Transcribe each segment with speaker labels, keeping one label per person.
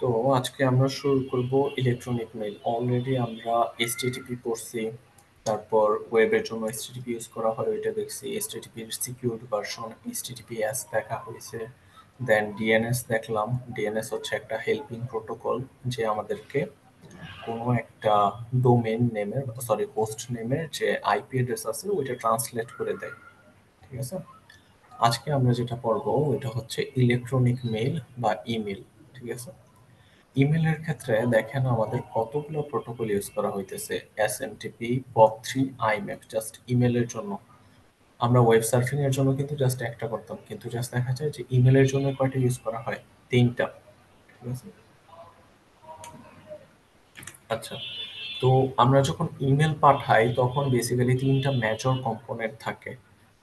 Speaker 1: তো আজকে আমরা শুরু করব ইলেকট্রনিক মেইল। অলরেডি আমরা এইচটিটিপি পড়ছি, তারপর ওয়েবের জন্য এইচটিটিপি ইউজ করা হয় ওইটা দেখছি, এইচটিটিপির সিকিউরড ভার্সন এইচটিটিপিএস দেখা হয়েছে, দেন ডিএনএস দেখলাম। ডিএনএস হচ্ছে একটা হেল্পিং প্রোটোকল যে আমাদেরকে কোনো একটা ডোমেইন নেমের হোস্ট নেমের যে আইপি অ্যাড্রেস আছে ওইটা ট্রান্সলেট করে দেয়। ঠিক আছে, আজকে আমরা যেটা পড়বো ওইটা হচ্ছে ইলেকট্রনিক মেইল বা ইমেল। ঠিক আছে, ইমেলের ক্ষেত্রে দেখেন আমাদের কতগুলো প্রোটোকল ইউজ করা হইতেছে। এসএমটিপি, পপ3, আইম্যাক জাস্ট ইমেলের জন্য। আমরা ওয়েব সার্ফিং এর জন্য কিন্তু জাস্ট একটা করতাম, কিন্তু জাস্ট দেখা যায় যে ইমেলের জন্য কয়টা ইউজ করা হয়, তিনটা। ঠিক আছে, আচ্ছা। তো আমরা যখন ইমেল পাঠাই তখন বেসিক্যালি তিনটা মেজর কম্পোনেন্ট থাকে।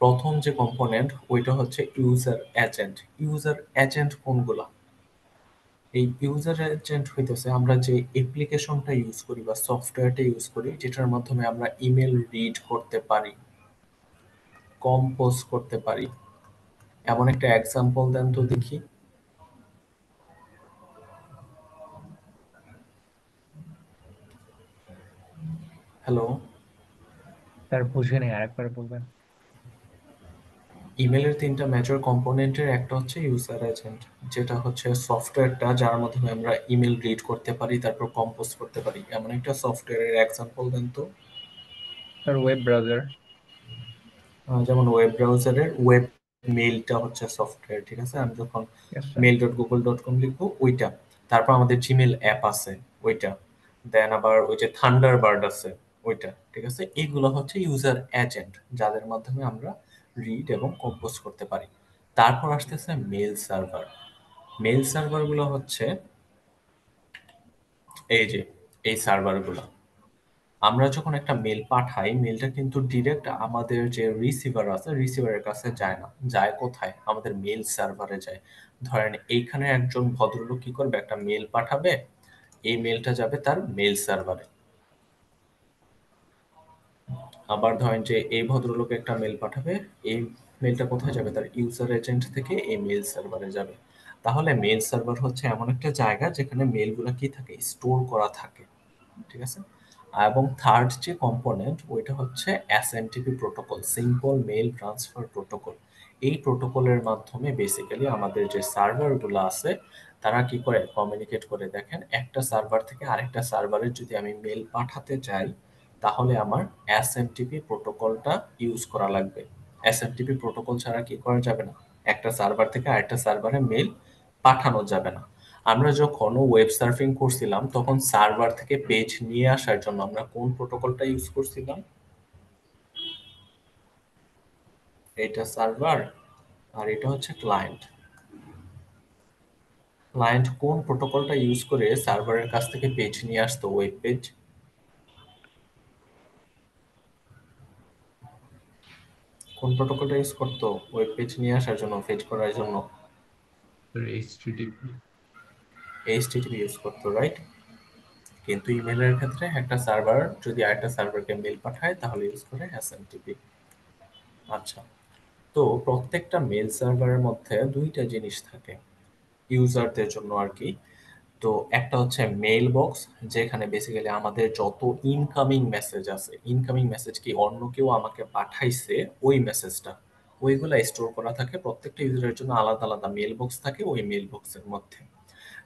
Speaker 1: প্রথম যে কম্পোনেন্ট ওইটা হচ্ছে ইউজার এজেন্ট। ইউজার এজেন্ট কোনগুলা? এই ইউজার এজেন্ট হইতেছে আমরা যে অ্যাপ্লিকেশনটা ইউজ করি বা সফটওয়্যারটা ইউজ করি যেটার মাধ্যমে আমরা ইমেল রিড করতে পারি, কম্পোজ করতে পারি। এমন একটা এক্সাম্পল দেন তো দেখি। হ্যালো।
Speaker 2: স্যার বুঝে নেই, আরেকবার বলবেন।
Speaker 1: ইমেলের তিনটা মেজর কম্পোনেন্টের একটা হচ্ছে ইউজার এজেন্ট, যেটা হচ্ছে সফটওয়্যারটা যার মাধ্যমে আমরা ইমেল রিড করতে পারি তারপর কম্পোজ করতে পারি। এমন একটা সফটওয়্যারের এক্সাম্পল দেন তো।
Speaker 2: Sir web browser.
Speaker 1: যেমন ওয়েব ব্রাউজারের ওয়েব মেইলটা হচ্ছে সফটওয়্যার। ঠিক আছে, আমি যখন
Speaker 2: ইয়েস স্যার।
Speaker 1: mail.google.com লিখবো ওইটা, তারপর আমাদের জিমেল অ্যাপ আছে ওইটা, দেন আবার ওই যে থান্ডারবার্ড আছে ওইটা। ঠিক আছে, এইগুলো হচ্ছে ইউজার এজেন্ট যাদের মাধ্যমে আমরা রিড এবং কম্পোজ করতে পারি। তারপর আসতেছে মেল সার্ভার। মেল সার্ভার গুলো হচ্ছে এই যে এই সার্ভার গুলো। আমরা যখন একটা মেল পাঠাই মেলটা কিন্তু ডিরেক্ট আমাদের যে রিসিভার আছে রিসিভারের কাছে যায় না, যায় কোথায়? আমাদের মেল সার্ভারে যায়। ধরেন এইখানে একজন ভদ্রলোক কি করবে, একটা মেল পাঠাবে, এই মেলটা যাবে তার মেল সার্ভারে। আবার ধরেন যে এই ভদ্রলোক একটা মেল পাঠাবে, এই মেলটা কোথায় যাবে? তার ইউজার এজেন্ট থেকে এই মেল সার্ভারে যাবে। তাহলে মেল সার্ভার হচ্ছে এমন একটা জায়গা যেখানে মেলগুলো কি থাকে, স্টোর করা থাকে। ঠিক আছে, এবং থার্ড যে কম্পোনেন্ট ওইটা হচ্ছে SMTP protocol, simple mail transfer protocol. এই প্রোটোকলের মাধ্যমে বেসিক্যালি আমাদের যে সার্ভারগুলো আছে তারা কি করে কমিউনিকেট করে। দেখেন, একটা সার্ভার থেকে আরেকটা সার্ভারে যদি আমি মেল পাঠাতে চাই তাহলে আমার এসএমটিপি প্রোটোকলটা ইউজ করা লাগবে। এসএমটিপি প্রোটোকল ছাড়া কি করা যাবে না, একটা সার্ভার থেকে আরেকটা সার্ভারে মেল পাঠানো যাবে না। আমরা যখন ওয়েব সার্ফিং করছিলাম তখন সার্ভার থেকে পেজ নিয়ে আসার জন্য আমরা কোন প্রোটোকলটা ইউজ করছিলাম? এটা সার্ভার আর এটা হচ্ছে ক্লায়েন্ট। ক্লায়েন্ট কোন প্রোটোকলটা ইউজ করে সার্ভারের কাছ থেকে পেজ নিয়ে আসতো, ওয়েব পেজ? কোন প্রোটোকলটা ইউজ করতো ওয়েব পেজ নিয়ে আসার জন্য, ফেচ করার জন্য?
Speaker 3: Sir HTTP.
Speaker 1: এইচটিটিপি ইউজ করতো, রাইট? কিন্তু ইমেলের ক্ষেত্রে একটা সার্ভার যদি আরেকটা সার্ভারকে মেল পাঠায় তাহলে ইউজ করে এসএমটিপি। আচ্ছা, তো প্রত্যেকটা মেল সার্ভারের মধ্যে দুইটা জিনিস থাকে ইউজারদের জন্য আর কি। তো একটা হচ্ছে মেইল বক্স, যেখানে বেসিক্যালি আমাদের যত ইনকামিং মেসেজ আছে, ইনকামিং মেসেজ কি অন্য কেউ আমাকে পাঠাইছে ওই মেসেজটা, ওইগুলা স্টোর করা থাকে। প্রত্যেকটা ইউজারের জন্য আলাদা আলাদা মেল বক্স থাকে ওই মেল বক্সের মধ্যে।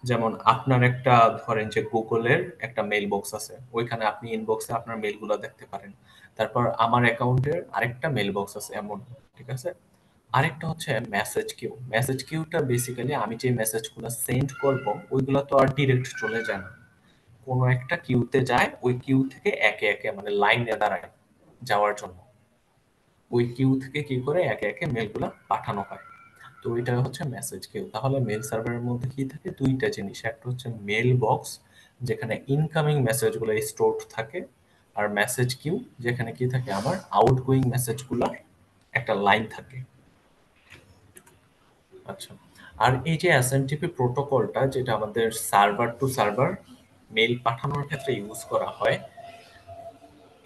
Speaker 1: যেমন আপনার একটা ধরেন যে গুগলের একটা মেইল বক্স আছে, ওইখানে আপনি ইনবক্সে আপনার মেইলগুলো দেখতে পারেন। তারপর আমার অ্যাকাউন্টের আরেকটা মেইল বক্স আছে এমন। ঠিক আছে, আরেকটা হচ্ছে মেসেজ কিউ। মেসেজ কিউটা বেসিক্যালি আমি যে মেসেজগুলো সেন্ড করব ওইগুলো তো আর ডিরেক্ট চলে যায় না, কোনো একটা কিউতে যায়, ওই কিউ থেকে একে একে মানে লাইনে দাঁড়ায় যাওয়ার জন্য ওই কিউ থেকে কি করে একে একে মেলগুলো পাঠানো হয়। তো এটা হচ্ছে মেসেজ কিউ। তাহলে মেল সার্ভারের মধ্যে কি থাকে, দুইটা জিনিস। একটা হচ্ছে মেল বক্স যেখানে ইনকামিং মেসেজগুলো স্টোরড থাকে, আর মেসেজ কিউ যেখানে কি থাকে, আমার আউটগোয়িং মেসেজগুলোর একটা লাইন থাকে। আচ্ছা, আর এই যে এসএমটিপি প্রোটোকলটা যেটা আমাদের সার্ভার টু সার্ভার মেল পাঠানোর ক্ষেত্রে ইউজ করা হয়,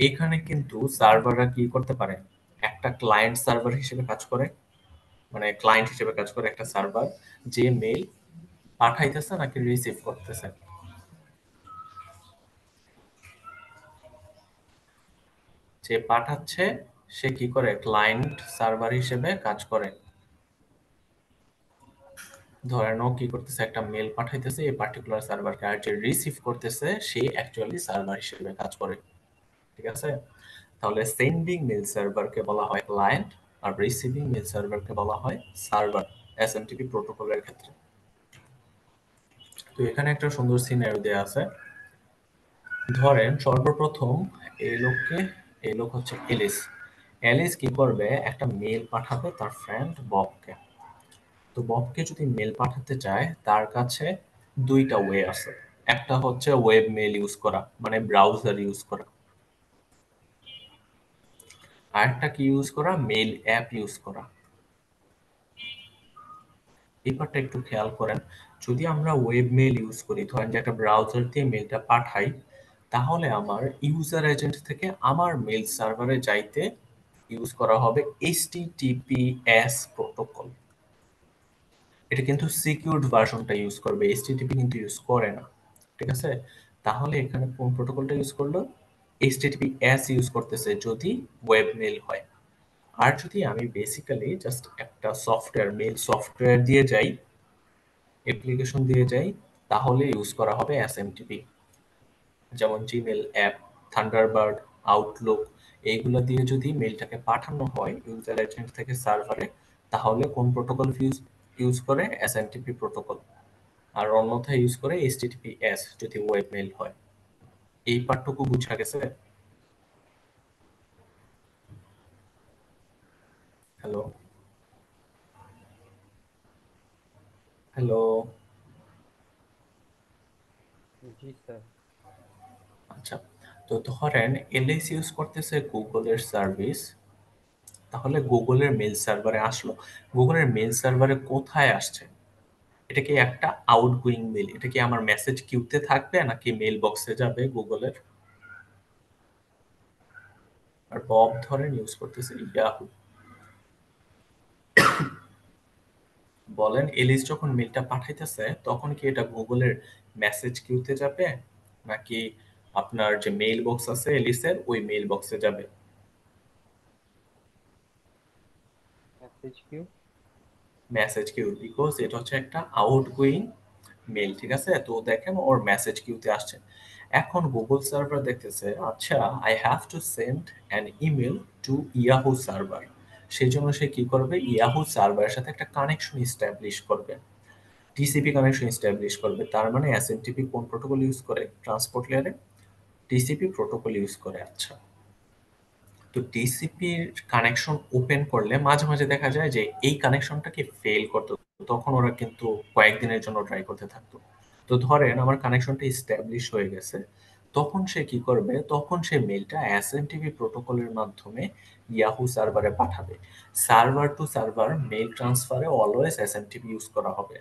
Speaker 1: এখানে কিন্তু সার্ভাররা কি করতে পারে, একটা ক্লায়েন্ট সার্ভার হিসেবে কাজ করে, মানে ক্লায়েন্ট হিসেবে কাজ করে একটা সার্ভার, যে মেল পাঠাইতেছে নাকি রিসিভ করতেছে? যে পাঠাচ্ছে সে কি করে? ক্লায়েন্ট সার্ভার হিসেবে কাজ করে। ধরে নাও কি করতেছে, একটা মেল পাঠাইতেছে এই পার্টিকুলার সার্ভারকে, আর যে রিসিভ করতেছে সে অ্যাকচুয়ালি সার্ভার হিসেবে কাজ করে। ঠিক আছে? তাহলে সেন্ডিং মেল সার্ভারকে বলা হয় ক্লায়েন্ট, আর রিসিভিং মেল সার্ভারকে বলা হয় সার্ভার এসএমটিপি প্রোটোকলের ক্ষেত্রে। তো এখানে একটা সুন্দর সিনারিও দেয়া আছে। ধরেন সর্বপ্রথম এই লোক হচ্ছে এলিস। এলিস কি করবে? একটা মেল পাঠাবে তার ফ্রেন্ড ববকে। তো ববকে যদি মেল পাঠাতে চায় তার কাছে দুইটা ওয়ে আছে। একটা হচ্ছে ওয়েব মেল ইউজ করা, মানে ব্রাউজার ইউজ করা। আরেকটা কি ইউজ করা? মেল অ্যাপ ইউজ করা। এই পার্টটা একটু খেয়াল করেন। যদি আমরা ওয়েব মেল ইউজ করি, ধরেন যে একটা ব্রাউজার দিয়ে মেলটা পাঠাই, তাহলে আমার ইউজার এজেন্ট থেকে আমার মেল সার্ভারে যাইতে ইউজ করা হবে এইচটিটিপিএস প্রোটোকল। এটা কিন্তু সিকিউরড ভার্সনটা ইউজ করবে, এইচটিটিপি কিন্তু ইউজ করে না। ঠিক আছে? তাহলে এখানে কোন প্রোটোকলটা ইউজ করলো? এইচটিটিপিএস ইউজ করতেছে যদি ওয়েব মেল হয়। আর যদি আমি বেসিক্যালি জাস্ট একটা সফটওয়্যার, মেল সফটওয়্যার দিয়ে যাই, অ্যাপ্লিকেশন দিয়ে যাই, তাহলে ইউজ করা হবে এসএমটিপি। যেমন জিমেল অ্যাপ, থান্ডারবার্ড, আউটলুক, এইগুলো দিয়ে যদি মেলটাকে পাঠানো হয় ইউজার এজেন্ট থেকে সার্ভারে, তাহলে কোন প্রোটোকল ইউজ ইউজ করে? SMTP protocol. আর অন্যথায় ইউজ করে এইচটিটিপিএস যদি ওয়েব মেল হয়। এই পার্টটুকু বুঝা গেছে? হ্যালো? হ্যালো?
Speaker 2: জি স্যার।
Speaker 1: আচ্ছা, তো ধরেন এলএস ইউজ করতেছে গুগলের সার্ভিস, তাহলে গুগলের মেল সার্ভারে আসলো। গুগলের মেল সার্ভারে কোথায় আসছে? এটা কি একটা আউটগোয়িং মেল? এটা কি আমার মেসেজ কিউতে থাকবে নাকি মেল বক্সে যাবে গুগলের? আর বব ধরেন ইউজ করতেছে ইয়াহু। বলেন এলিস যখন মেলটা পাঠাইতেছে তখন কি এটা গুগলের মেসেজ কিউতে যাবে নাকি আপনার যে মেইল বক্স আছে এলিসের ওই মেইল বক্সে যাবে?
Speaker 2: Message queue.
Speaker 1: Message queue, because এটা হচ্ছে একটা আউটগোয়িং মেল। ঠিক আছে? তো দেখেন ওর মেসেজ কিউতে আসছে। এখন গুগল সার্ভার দেখতেছে, আচ্ছা I have to send an email to Yahoo server. সেই জন্য সে কি করবে? ইয়াহু সার্ভারের সাথে একটা কানেকশন ইস্টাবলিশ করবে, টিসিপি কানেকশন ইস্টাবলিশ করবে। তার মানে এসএমটিপি কোন প্রোটোকল ইউজ করে ট্রান্সপোর্ট লেয়ারে? টিসিপি প্রোটোকল ইউজ করে। আচ্ছা, তো টিসিপির কানেকশন ওপেন করলে মাঝে মাঝে দেখা যায় যে এই কানেকশনটাকে ফেল করতো, তখন ওরা কিন্তু কয়েকদিনের জন্য ট্রাই করতে থাকতো। তো ধরেন আমার কানেকশনটা ইস্টাবলিশ হয়ে গেছে, তখন সে কি করবে? তখন সে মেলটা এসএমটিপি প্রোটোকলের মাধ্যমে ইয়াহু সার্ভারে পাঠাবে। সার্ভার টু সার্ভার মেল ট্রান্সফারে অলওয়েজ এসএমটিপি ইউজ করা হবে।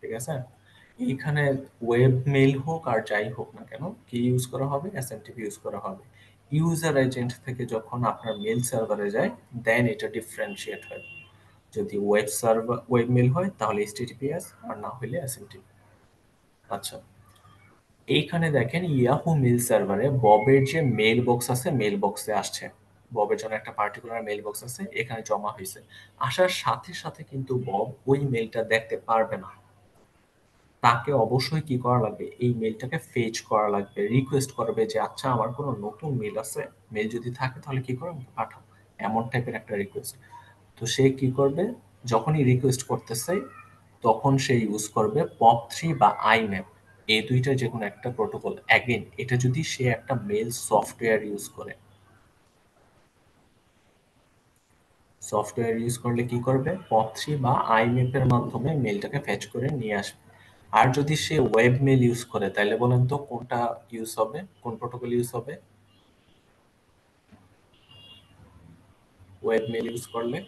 Speaker 1: ঠিক আছে? এইখানে ওয়েব মেইল হোক আর যাই হোক না কেন, কি ইউজ করা হবে? এসএমটিপি ইউজ করা হবে। ইউজার এজেন্ট থেকে যখন আপনার মেল সার্ভারে যায়, দেন এটা ডিফারেন্সিয়েট হয়। যদি ওয়েব সার্ভার ওয়েব মেল হয় তাহলে এইচটিটিপিএস, আর না হলে এসএমটিপি। আচ্ছা, এইখানে দেখেন ইয়াহু মেল সার্ভারে ববের যে মেল বক্স আছে মেল বক্সে আসছে। ববের জন্য একটা পার্টিকুলার মেল বক্স আছে, এখানে জমা হয়েছে। আসার সাথে সাথে কিন্তু বব ওই মেলটা দেখতে পারবে না। তাকে অবশ্যই কি করা লাগবে? এই মেইলটাকে ফেচ করা লাগবে, রিকোয়েস্ট করবে যে আচ্ছা আমার কোনো নতুন মেইল আছে, মেইল যদি থাকে তাহলে কি করো আমাকে পাঠাও, এমন টাইপের একটা রিকোয়েস্ট। তো সে কি করবে? যখনই রিকোয়েস্ট করতেছে তখন সে ইউজ করবে পপ3 বা আইম্যাপ, এই দুইটা যে কোনো একটা প্রোটোকল। অ্যাগেন এটা যদি সে একটা মেল সফটওয়্যার ইউজ করে, সফটওয়্যার ইউজ করলে কি করবে? পপ3 বা আইম্যাপের মাধ্যমে মেলটাকে ফেচ করে নিয়ে আসবে। আর যদি সে ওয়েব মেল ইউজ করে, তাহলে বলেন তো কোনটা ইউজ হবে? কোন প্রোটোকল ইউজ হবে ওয়েব মেল ইউজ করলে?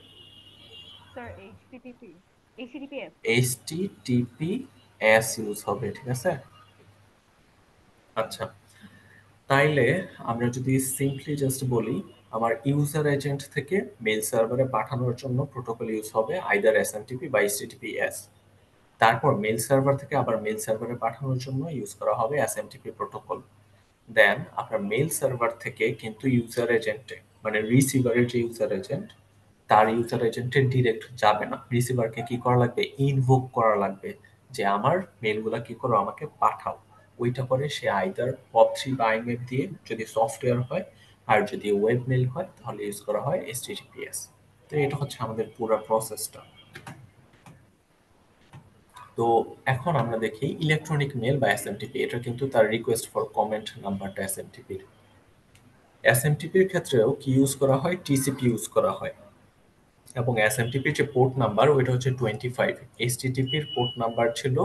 Speaker 4: Sir HTTP, HTTPS.
Speaker 1: HTTPS use হবে। ঠিক আছে? আচ্ছা, তাইলে আমরা যদি সিম্পলি জাস্ট বলি, আমার ইউজার এজেন্ট থেকে মেল সার্ভারে পাঠানোর জন্য প্রোটোকল ইউজ হবে আইদার এসএমটিপি বা এইচটিটিপিএস। তারপর মেল সার্ভার থেকে আবার মেল সার্ভারে পাঠানোর জন্য ইউজ করা হবে এসএমটিপি প্রোটোকল। দেন আপনার মেল সার্ভার থেকে কিন্তু ইউজার এজেন্টে মানে রিসিভারের যে ইউজার এজেন্ট তার ইউজার এজেন্টে ডিরেক্ট যাবে না, রিসিভারকে কি করা লাগবে, ইনভোক করা লাগবে যে আমার মেলগুলা কি করো আমাকে পাঠাও। ওইটা করে সে আইদার POP3 বা IMAP দিয়ে যদি সফটওয়্যার হয়, আর যদি ওয়েব মেল হয় তাহলে ইউজ করা হয় HTTPS। তো এটা হচ্ছে আমাদের পুরো প্রসেসটা। তো এখন আমরা দেখি ইলেকট্রনিক মেল বা এসএমটিপি, এটা কিন্তু তার রিকোয়েস্ট ফর কমেন্ট নাম্বারটা এসএমটিপির। এসএমটিপির ক্ষেত্রেও কি ইউজ করা হয়, টিসিপি ইউজ করা হয়। এবং এসএমটিপির যে পোর্ট নাম্বার ওইটা হচ্ছে 25, এইচটিটিপির পোর্ট নাম্বার ছিল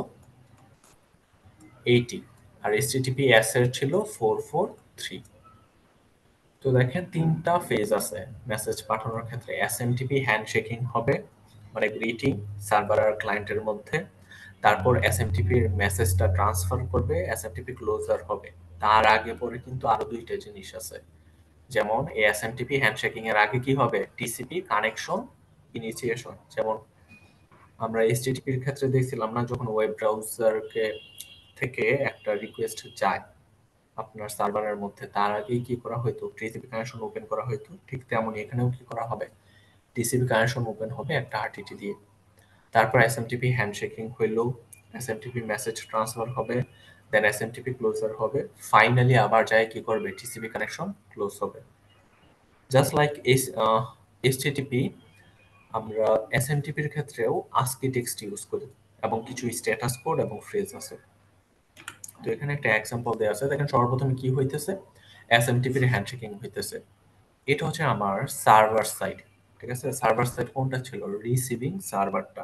Speaker 1: 80, আর এইচটিটিপিএস এর ছিল 443। তো দেখেন তিনটা ফেজ আছে মেসেজ পাঠানোর ক্ষেত্রে। এসএমটিপি হ্যান্ডশেকিং হবে মানে গ্রিটিং সার্ভার আর ক্লায়েন্টের মধ্যে, তারপর এসএমটিপি এর মেসেজটা ট্রান্সফার করবে, এসএমটিপি ক্লোজার হবে। তার আগে পরে কিন্তু আরো দুইটা জিনিস আছে, যেমন এই এসএমটিপি হ্যান্ডশেকিং এর আগে কি হবে, টিসিপি কানেকশন ইনিশিয়েশন। যেমন আমরা এইচটিটিপির ক্ষেত্রে দেখছিলাম না, যখন ওয়েব ব্রাউজারকে থেকে একটা রিকোয়েস্ট যায় আপনার সার্ভারের মধ্যে, তার আগেই কি করা হয়তো টিসিপি কানেকশন ওপেন করা হয়তো, ঠিক তেমনই এখানেও কি করা হবে, টিসিপি কানেকশন ওপেন হবে একটা আরটিটি দিয়ে। তারপর এসএমটিপি হ্যান্ডশেকিং হইলো, এসএমটিপি মেসেজ ট্রান্সফার হবে, দেন এসএমটিপি ক্লোজার হবে, ফাইনালি আবার যায় কি করবে, টিসিপি কানেকশন ক্লোজ হবে। জাস্ট লাইক এইচটিটিপি আমরা এসএমটিপির ক্ষেত্রেও ASCII টেক্সট ইউজ করি এবং কিছু স্ট্যাটাস কোড এবং ফ্রেজ আছে। তো এখানে একটা এক্সাম্পল দেওয়া আছে, দেখেন সর্বপ্রথম কি হইতেছে, এসএমটিপির হ্যান্ডশেকিং হইতেছে। এটা হচ্ছে আমার সার্ভার সাইড, ঠিক আছে। সার্ভার সাইড কোনটা ছিল, রিসিভিং সার্ভারটা।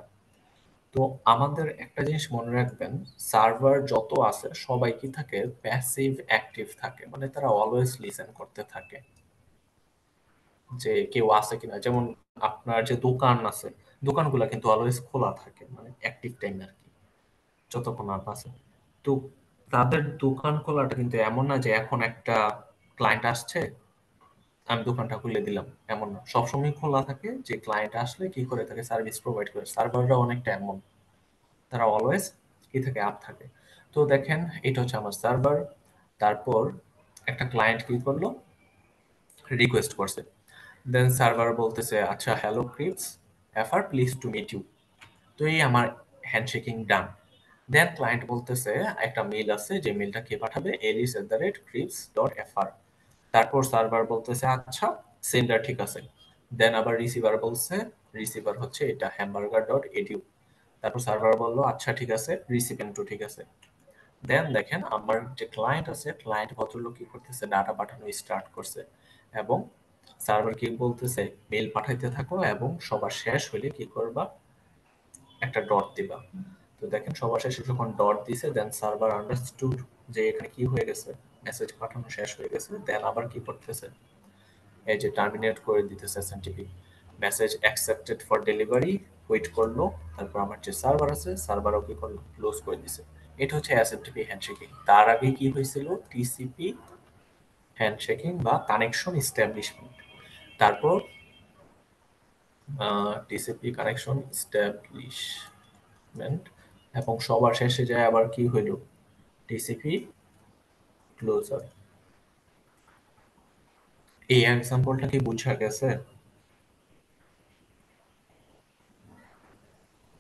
Speaker 1: তো আমাদের একটা জিনিস মনে রাখবেন, সার্ভার যত আছে সবাই কি থাকে, প্যাসিভ অ্যাক্টিভ থাকে, মানে তারা অলওয়েজ লিসেন করতে থাকে যে কেউ আছে কিনা। যেমন আপনার যে দোকান আছে, দোকানগুলো কিন্তু অলওয়েজ খোলা থাকে, মানে অ্যাক্টিভ টাইম আর কি, যতক্ষণ আপ আছে। তো তাদের দোকান খোলাটা কিন্তু এমন না যে এখন একটা ক্লায়েন্ট আসছে আমি দোকানটা খুলে দিলাম, এমন না। সবসময় খোলা থাকে, যে ক্লায়েন্ট আসলে কি করে থাকে, সার্ভিস প্রোভাইড করে। সার্ভাররা অনেকটা এমন, তারা অলওয়েজ কি থাকে, আপ থাকে। তো দেখেন এটা হচ্ছে আমার সার্ভার। তারপর একটা ক্লায়েন্ট কি করলো, রিকোয়েস্ট করছে। দেন সার্ভার বলতেছে আচ্ছা হ্যালো ক্রিপস এফআর প্লিজ টু মিট ইউ। তো এই আমার হ্যান্ডশেকিং ডান। দেন ক্লায়েন্ট বলতেছে একটা মেল আছে, যে মেলটা কে পাঠাবে, alice@crips.fr। তারপর সার্ভার বলতেছে আচ্ছা সেন্ডার ঠিক আছে। দেন আবার রিসিভার বলছে, রিসিভার হচ্ছে এটা hamburger.edu। তারপর সার্ভার বললো আচ্ছা ঠিক আছে, রিসিপেন্টও ঠিক আছে। দেন দেখেন আমার যে ক্লায়েন্ট আছে, ক্লায়েন্ট ভদ্রলোক কি করতেছে, ডাটা পাঠানো স্টার্ট করছে। এবং সার্ভার কি বলতেছে, মেল পাঠাইতে থাকো এবং সবার শেষ হইলে কি করবা, একটা ডট দিবা। তো দেখেন সবার শেষে যখন ডট দিছে, দেন সার্ভার আন্ডারস্টুড যে এখানে কি হয়ে গেছে, মেসেজ পাঠানো শেষ হয়ে গেছে। দেন আবার কি করতেছে, এই যে টার্মিনেট করে দিতেছে SMTP, message accepted for delivery, wait করলো। তারপর আমার যে সার্ভার আছে, সার্ভারও কি করলো, ক্লোজ করে দিছে। এটা হচ্ছে এসএমটিপি হ্যান্ডশেকিং। তার আগে কি হয়েছিল, টিসিপি হ্যান্ডশেকিং বা কানেকশন এস্টাবলিশমেন্ট। তারপর টিসিপি কানেকশন এস্টাবলিশমেন্ট, এবং সবার শেষে যায় আবার কি হইল, টিসিপি ক্লোজার। এই এক্সাম্পলটা কি বুঝা গেছে?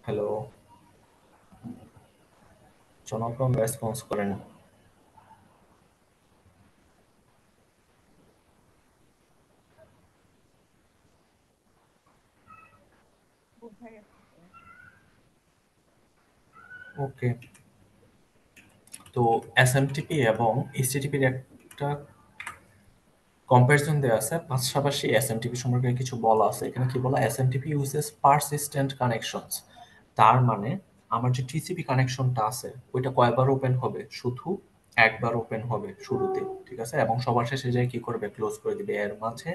Speaker 1: হ্যালো, জনগণ রেসপন্স করেন।
Speaker 4: বোঝা গেছে sir।
Speaker 1: ওকে, তো এসএমটিপি এবং এইচটিটিপির একটা কম্পারিজন দেওয়া আছে, পাশাপাশি এসএমটিপি সম্পর্কে কিছু বলা আছে। এখানে কি বলা, এসএমটিপি ইউজেস পারসিস্টেন্ট কানেকশনস। তার মানে আমার যে টিসিপি কানেকশনটা আছে ওইটা কয়বার ওপেন হবে, শুধু একবার ওপেন হবে শুরুতে, ঠিক আছে, এবং সবার শেষে যায় কি করবে, ক্লোজ করে দিবে। এর মাঝে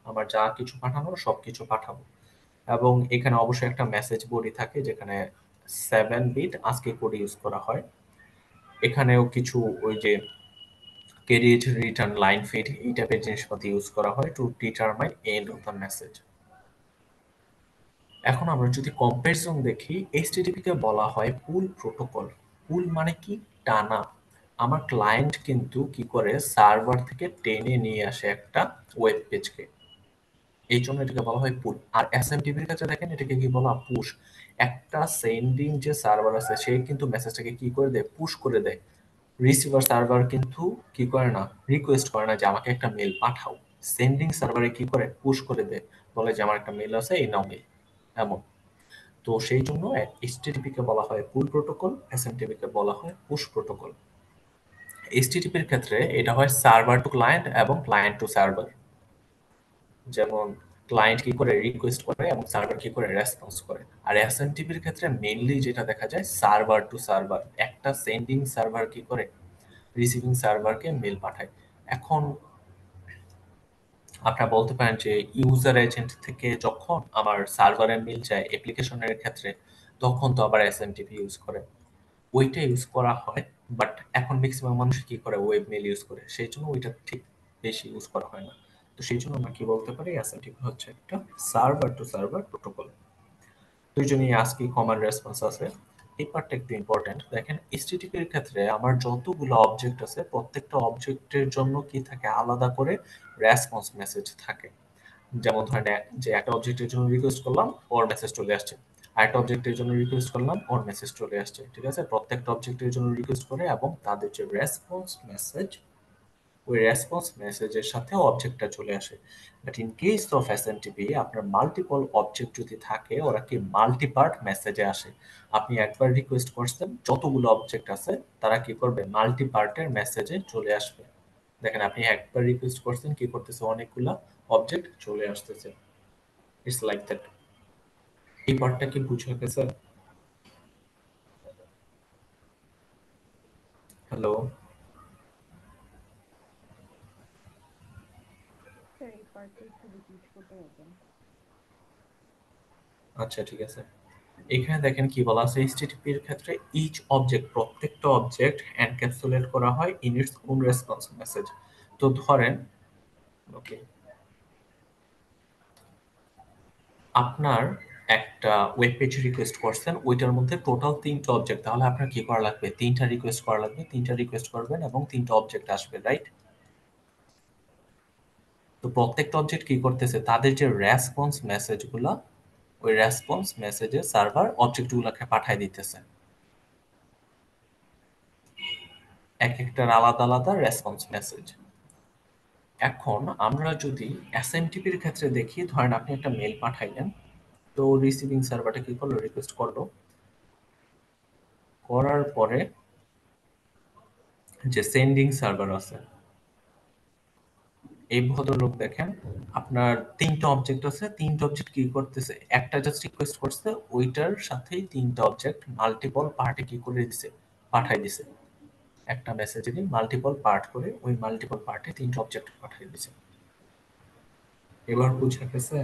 Speaker 1: আমার যা কিছু পাঠানোর সব কিছু পাঠাবো। এবং এখানে অবশ্যই একটা মেসেজ বডি থাকে, যেখানে 7 বিট ASCII কোড ইউজ করা হয়। এখানেও কিছু ওই যে ক্যারিজ রিটার্ন লাইন ফিড এই টাইপের জিনিসপাতি ইউজ করা হয় to determine end of the message. এখন আমরা যদি কম্পারিজন দেখি, এইচটিটিপি কে বলা হয় পুল প্রোটোকল। পুল মানে কি? টানা। আমার ক্লায়েন্ট কিন্তু কি করে, সার্ভার থেকে টেনে নিয়ে আসে একটা ওয়েব পেজকে, এই জন্য এটাকে বলা হয় পুল। আর এসএমটিপির কাছে দেখেন এটাকে কি বলা, পুশ। একটা সেন্ডিং যে সার্ভার আছে সে কিন্তু মেসেজটাকে কি করে দেয়, পুশ করে দেয়। রিসিভার সার্ভার কিন্তু কি করে না, রিকোয়েস্ট করে না যে আমাকে একটা মেল পাঠাও। সেন্ডিং সার্ভারে কি করে, পুশ করে দেয়, বলে যে আমার একটা মেল আছে, এই নাও মেল, এমন। তো সেই জন্য এইচটিটিপি কে বলা হয় পুল প্রোটোকল, এসএমটিপি কে বলা হয় পুশ প্রোটোকল। এইচটিটিপির ক্ষেত্রে এটা হয় সার্ভার টু ক্লায়েন্ট এবং ক্লায়েন্ট টু সার্ভার। যেমন ক্লায়েন্ট কি করে, রিকোয়েস্ট করে এবং সার্ভার কি করে, রেসপন্স করে। আর এসএমটিপির ক্ষেত্রে মেইনলি যেটা দেখা যায় সার্ভার টু সার্ভার, একটা সেন্ডিং সার্ভার কি করে, রিসিভিং সার্ভারকে মেল পাঠায়। এখন আপনারা বলতে পারেন যে ইউজার এজেন্ট থেকে যখন আমার সার্ভারে মেল যায় অ্যাপ্লিকেশনের ক্ষেত্রে, তখন তো আবার এসএমটিপি ইউজ করে, ওইটা ইউজ করা হয়। বাট এখন ম্যাক্সিমাম মানুষ কি করে, ওয়েব মেল ইউজ করে, সেই জন্য ওইটা ঠিক বেশি ইউজ করা হয় না। তো সেই জন্য আমরা কি বলতে পারি, এসএমটিপি হচ্ছে একটা সার্ভার টু সার্ভার প্রোটোকল। দুইজনই আজকে কমান্ড রেসপন্স আছে, এই পার্টটা একটু ইম্পর্টেন্ট। দেখেন এইচটিটিপি এর ক্ষেত্রে আমার যতগুলো অবজেক্ট আছে প্রত্যেকটা অবজেক্টের জন্য কি থাকে, আলাদা করে রেসপন্স মেসেজ থাকে। যেমন ধরেন যে একটা অবজেক্টের জন্য রিকোয়েস্ট করলাম, ওর মেসেজ চলে আসছে। আরেকটা অবজেক্টের জন্য রিকোয়েস্ট করলাম, ওর মেসেজ চলে আসছে। ঠিক আছে, প্রত্যেকটা অবজেক্টের জন্য রিকোয়েস্ট করে এবং তাদের যে রেসপন্স মেসেজ, ওই রেসপন্স মেসেজের সাথে অবজেক্টটা চলে আসে। But in case of SMTP আপনার মাল্টিপল অবজেক্ট যদি থাকে, ওরা কি মাল্টিপার্ট মেসেজে আসে। আপনি একবার রিকোয়েস্ট করছেন, যতগুলো অবজেক্ট আছে তারা কি করবে, মাল্টিপার্টের মেসেজে চলে আসবে। দেখেন আপনি একবার রিকোয়েস্ট করছেন, কি করতেছে, অনেকগুলা অবজেক্ট চলে আসতেছে। It's like that. এই পার্টটা কি বুঝে গেছে? হ্যালো?
Speaker 4: স্যার এই পার্টটা একটু রিপিট করতে পারবেন?
Speaker 1: আচ্ছা ঠিক আছে। এখানে দেখেন কি বলা আছে, এইচটিটিপি এর ক্ষেত্রে ইচ অবজেক্ট, প্রত্যেকটা অবজেক্ট এনক্যাপসুলেট করা হয় in its own response message. তো ধরেন, ওকে, আপনার একটা ওয়েব পেজ রিকোয়েস্ট করছেন, ওইটার মধ্যে টোটাল 3টা অবজেক্ট, তাহলে আপনার কি করা লাগবে, 3টা রিকোয়েস্ট করা লাগবে, 3টা রিকোয়েস্ট করবেন এবং 3টা অবজেক্ট আসবে, রাইট? তো প্রত্যেকটা অবজেক্ট কি করতেছে, তাদের যে রেসপন্স মেসেজগুলা, ওই রেসপন্স মেসেজে সার্ভার অবজেক্টগুলোকে পাঠায় দিতেছে, এক একটার আলাদা আলাদা রেসপন্স মেসেজ। এখন আমরা যদি এসএমটিপির ক্ষেত্রে দেখি, ধরেন আপনি একটা মেল পাঠাইলেন, তো রিসিভিং সার্ভারটা কি করলো, রিকোয়েস্ট করলো, করার পরে যে সেন্ডিং সার্ভার আছে, এই ভদ্রলোক দেখেন আপনার 3টা অবজেক্ট আছে, 3টা অবজেক্ট কি করতেছে, একটা জাস্ট রিকোয়েস্ট করছে, ওইটার সাথেই 3টা অবজেক্ট মাল্টিপল পার্টে কি করে দিছে, পাঠাই দিছে। একটা মেসেজেরই মাল্টিপল পার্ট করে ওই মাল্টিপল পার্টে 3টা অবজেক্ট পাঠিয়ে দিছে। এবার বুঝা গেছে?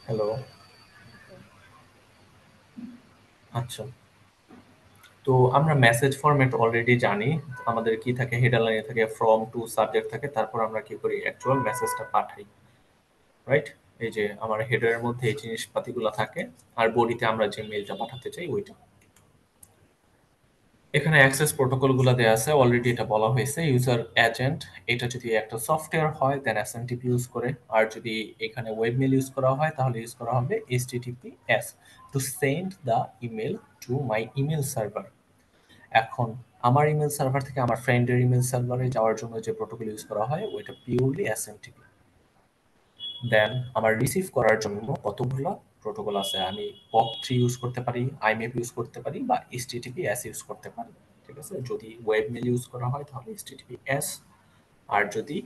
Speaker 1: হ্যালো?
Speaker 4: স্যার
Speaker 1: আচ্ছা, তো আমরা মেসেজ ফরম্যাট অলরেডি জানি। আমাদের কি থাকে, হেডার লাইনে থাকে ফ্রম টু সাবজেক্ট থাকে, তারপর আমরা কি করি, অ্যাকচুয়াল মেসেজটা পাঠাই, রাইট? এই যে আমার হেডারের মধ্যে এই জিনিসপাতিগুলো থাকে, আর বডিতে আমরা যে মেইলটা পাঠাতে চাই ওইটা। এখানে অ্যাক্সেস প্রোটোকল গুলো দেওয়া আছে, অলরেডি এটা বলা হয়েছে। ইউজার এজেন্ট, এটা যদি একটা সফটওয়্যার হয় দেন এসএমটিপি ইউজ করে, আর যদি এখানে ওয়েব মেল ইউজ করা হয় তাহলে ইউজ করা হবে HTTPS, to send the email to my email server. এখন আমার ইমেল সার্ভার থেকে আমার ফ্রেন্ডের ইমেল সার্ভারে যাওয়ার জন্য যে প্রোটোকল ইউজ করা হয় ওইটা পিওরলি এসএমটিপি। দেন আমার রিসিভ করার জন্য কতগুলো প্রোটোকল আছে, আমি POP3 ইউজ করতে পারি, IMAP ইউজ করতে পারি, বা HTTPS ইউজ করতে পারি। ঠিক আছে, যদি ওয়েব মেল ইউজ করা হয় তাহলে HTTPS, আর যদি